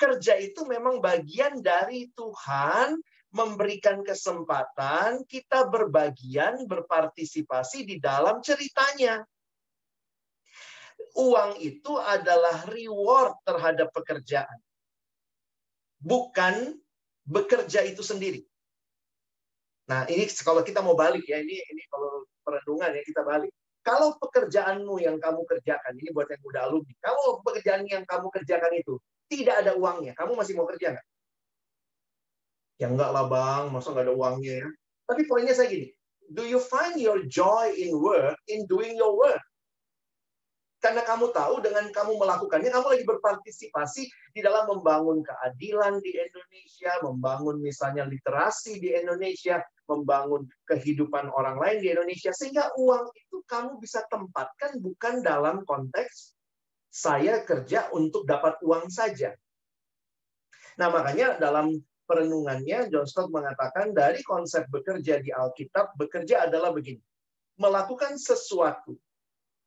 Kerja itu memang bagian dari Tuhan memberikan kesempatan kita berbagian, berpartisipasi di dalam ceritanya. Uang itu adalah reward terhadap pekerjaan. Bukan bekerja itu sendiri. Nah, ini kalau kita mau balik ya, ini kalau perenungan ya kita balik. Kalau pekerjaanmu yang kamu kerjakan, ini buat yang udah alumni, kalau pekerjaan yang kamu kerjakan itu tidak ada uangnya, kamu masih mau kerja nggak? Ya enggak lah bang, masa nggak ada uangnya ya? Tapi poinnya saya gini, do you find your joy in work, in doing your work? Karena kamu tahu dengan kamu melakukannya, kamu lagi berpartisipasi di dalam membangun keadilan di Indonesia, membangun misalnya literasi di Indonesia, membangun kehidupan orang lain di Indonesia. Sehingga uang itu kamu bisa tempatkan bukan dalam konteks saya kerja untuk dapat uang saja. Nah, makanya dalam perenungannya, John Stott mengatakan dari konsep bekerja di Alkitab, bekerja adalah begini. Melakukan sesuatu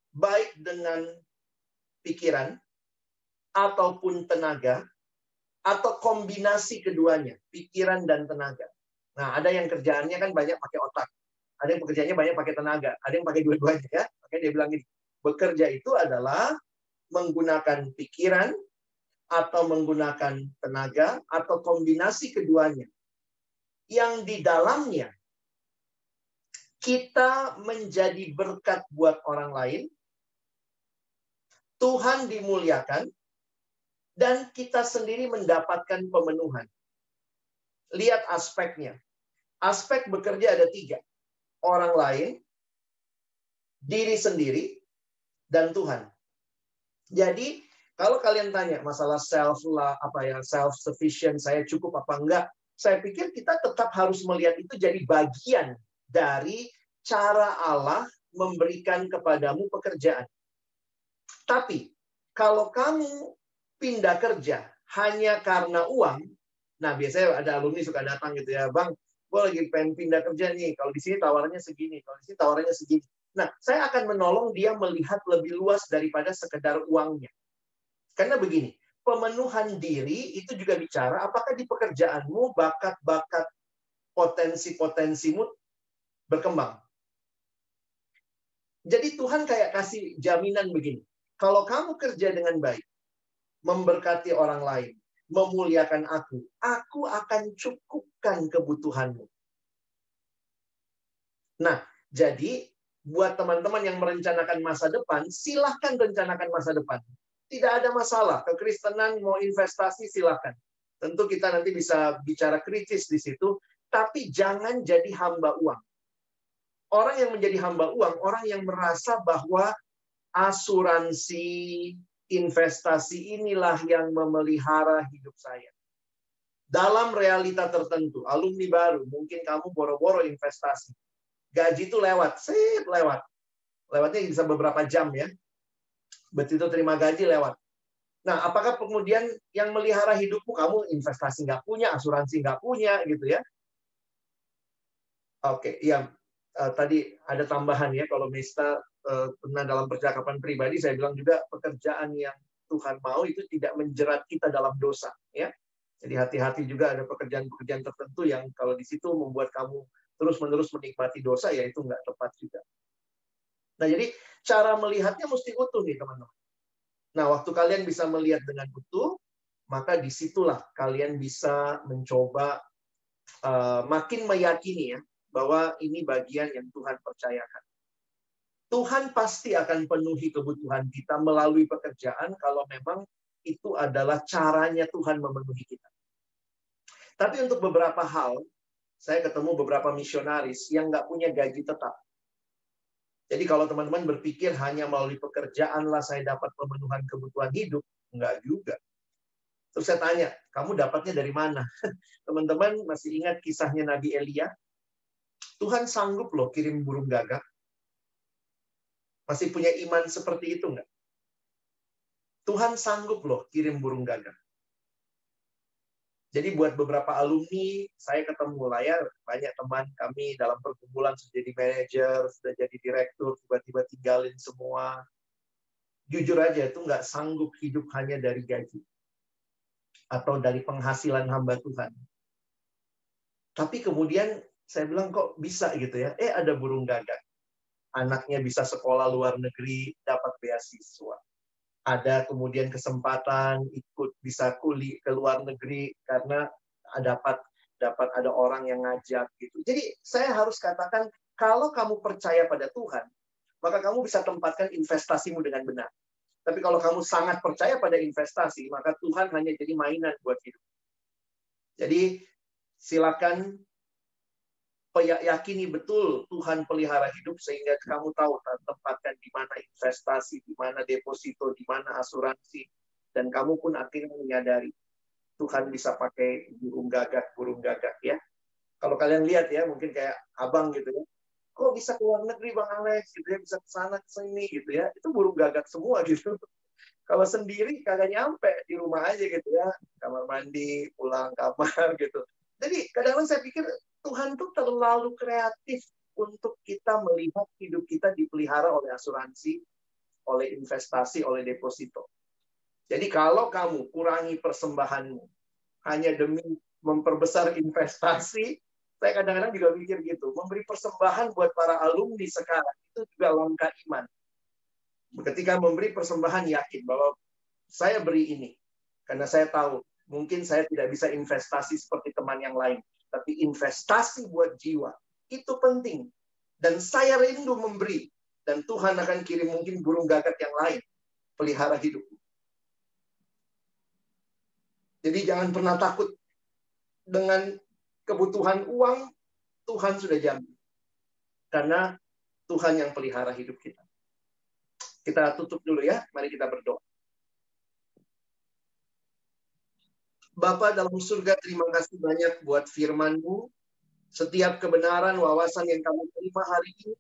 baik dengan pikiran ataupun tenaga atau kombinasi keduanya, pikiran dan tenaga. Nah, ada yang kerjaannya kan banyak pakai otak, ada yang pekerjaannya banyak pakai tenaga, ada yang pakai dua-duanya ya. Makanya dia bilang ini, bekerja itu adalah menggunakan pikiran atau menggunakan tenaga atau kombinasi keduanya. Yang di dalamnya kita menjadi berkat buat orang lain, Tuhan dimuliakan, dan kita sendiri mendapatkan pemenuhan. Lihat aspeknya. Aspek bekerja ada 3. Orang lain, diri sendiri, dan Tuhan. Jadi, kalau kalian tanya masalah self-sufficient, saya cukup apa enggak, saya pikir kita tetap harus melihat itu jadi bagian dari cara Allah memberikan kepadamu pekerjaan. Tapi, kalau kamu pindah kerja hanya karena uang, nah biasanya ada alumni suka datang gitu ya, Bang, gue lagi pengen pindah kerja nih, kalau di sini tawarannya segini, kalau di sini tawarannya segini. Nah, saya akan menolong dia melihat lebih luas daripada sekedar uangnya. Karena begini, pemenuhan diri itu juga bicara apakah di pekerjaanmu bakat-bakat potensi-potensimu berkembang. Jadi Tuhan kayak kasih jaminan begini. Kalau kamu kerja dengan baik, memberkati orang lain, memuliakan aku akan cukupkan kebutuhanmu. Nah, jadi buat teman-teman yang merencanakan masa depan, silahkan rencanakan masa depan. Tidak ada masalah. Kekristenan mau investasi, silahkan. Tentu kita nanti bisa bicara kritis di situ, tapi jangan jadi hamba uang. Orang yang menjadi hamba uang, orang yang merasa bahwa asuransi, investasi inilah yang memelihara hidup saya. Dalam realita tertentu, alumni baru, mungkin kamu boro-boro investasi. Gaji itu lewat, lewat. Lewatnya bisa beberapa jam ya. Begitu terima gaji lewat. Nah, apakah kemudian yang melihara hidupmu, kamu investasi nggak punya, asuransi nggak punya, gitu ya? Oke, ya. Tadi ada tambahan ya, kalau Mista pernah dalam percakapan pribadi, saya bilang juga pekerjaan yang Tuhan mau itu tidak menjerat kita dalam dosa. Ya, jadi hati-hati juga ada pekerjaan-pekerjaan tertentu yang kalau di situ membuat kamu terus-menerus menikmati dosa, ya itu nggak tepat juga. Nah, jadi cara melihatnya mesti utuh nih, teman-teman. Nah, waktu kalian bisa melihat dengan utuh, maka disitulah kalian bisa mencoba makin meyakini ya, bahwa ini bagian yang Tuhan percayakan. Tuhan pasti akan penuhi kebutuhan kita melalui pekerjaan kalau memang itu adalah caranya Tuhan memenuhi kita. Tapi untuk beberapa hal, saya ketemu beberapa misionaris yang nggak punya gaji tetap. Jadi kalau teman-teman berpikir hanya melalui pekerjaan lah saya dapat pemenuhan kebutuhan hidup, nggak juga. Terus saya tanya, kamu dapatnya dari mana? Teman-teman masih ingat kisahnya Nabi Elia? Tuhan sanggup loh kirim burung gagak. Masih punya iman seperti itu nggak? Tuhan sanggup loh kirim burung gagak. Jadi buat beberapa alumni, saya ketemu lah ya, banyak teman kami dalam perkumpulan sudah jadi manajer, sudah jadi direktur, tiba-tiba tinggalin semua. Jujur aja, itu nggak sanggup hidup hanya dari gaji. Atau dari penghasilan hamba Tuhan. Tapi kemudian saya bilang kok bisa gitu ya, ada burung gagak. Anaknya bisa sekolah luar negeri, dapat beasiswa. Ada kemudian kesempatan ikut bisa kuliah ke luar negeri karena dapat ada orang yang ngajak gitu. Jadi saya harus katakan, kalau kamu percaya pada Tuhan, maka kamu bisa tempatkan investasimu dengan benar. Tapi kalau kamu sangat percaya pada investasi, maka Tuhan hanya jadi mainan buat hidup. Jadi silakan yakini betul Tuhan pelihara hidup sehingga kamu tahu tempatkan di mana investasi, di mana deposito, di mana asuransi, dan kamu pun akhirnya menyadari Tuhan bisa pakai burung gagak ya. Kalau kalian lihat ya, mungkin kayak abang gitu ya, kok bisa ke luar negeri Bang Alex, gitu ya, bisa ke sana ke sini gitu ya, itu burung gagak semua gitu. Kalau sendiri kagak nyampe, di rumah aja gitu ya, kamar mandi, pulang kamar gitu. Jadi kadang-kadang saya pikir Tuhan tuh terlalu kreatif untuk kita melihat hidup kita dipelihara oleh asuransi, oleh investasi, oleh deposito. Jadi kalau kamu kurangi persembahanmu hanya demi memperbesar investasi, saya kadang-kadang juga mikir gitu, memberi persembahan buat para alumni sekarang itu juga langkah iman. Ketika memberi persembahan, yakin bahwa saya beri ini karena saya tahu mungkin saya tidak bisa investasi seperti teman yang lain, tapi investasi buat jiwa itu penting. Dan saya rindu memberi, dan Tuhan akan kirim mungkin burung gagak yang lain pelihara hidupmu. Jadi jangan pernah takut dengan kebutuhan uang. Tuhan sudah jamin, karena Tuhan yang pelihara hidup kita. Kita tutup dulu ya, mari kita berdoa. Bapa dalam surga, terima kasih banyak buat firman-Mu. Setiap kebenaran, wawasan yang kami terima hari ini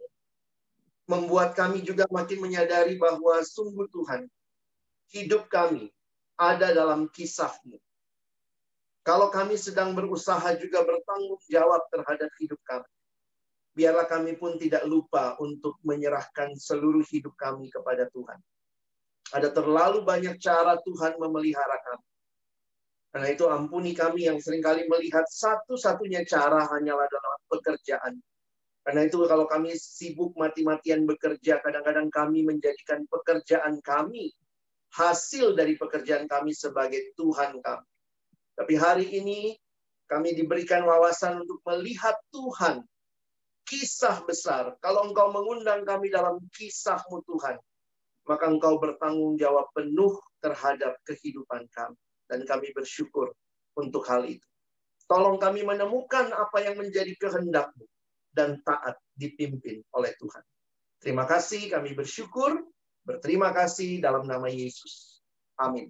membuat kami juga makin menyadari bahwa sungguh Tuhan, hidup kami ada dalam kisah-Mu. Kalau kami sedang berusaha juga bertanggung jawab terhadap hidup kami, biarlah kami pun tidak lupa untuk menyerahkan seluruh hidup kami kepada Tuhan. Ada terlalu banyak cara Tuhan memelihara kami. Karena itu ampuni kami yang seringkali melihat satu-satunya cara hanyalah dalam pekerjaan. Karena itu kalau kami sibuk mati-matian bekerja, kadang-kadang kami menjadikan pekerjaan kami, hasil dari pekerjaan kami sebagai Tuhan kami. Tapi hari ini kami diberikan wawasan untuk melihat Tuhan, kisah besar. Kalau Engkau mengundang kami dalam kisah-Mu Tuhan, maka Engkau bertanggung jawab penuh terhadap kehidupan kami. Dan kami bersyukur untuk hal itu. Tolong kami menemukan apa yang menjadi kehendak-Mu dan taat dipimpin oleh Tuhan. Terima kasih, kami bersyukur, berterima kasih dalam nama Yesus. Amin.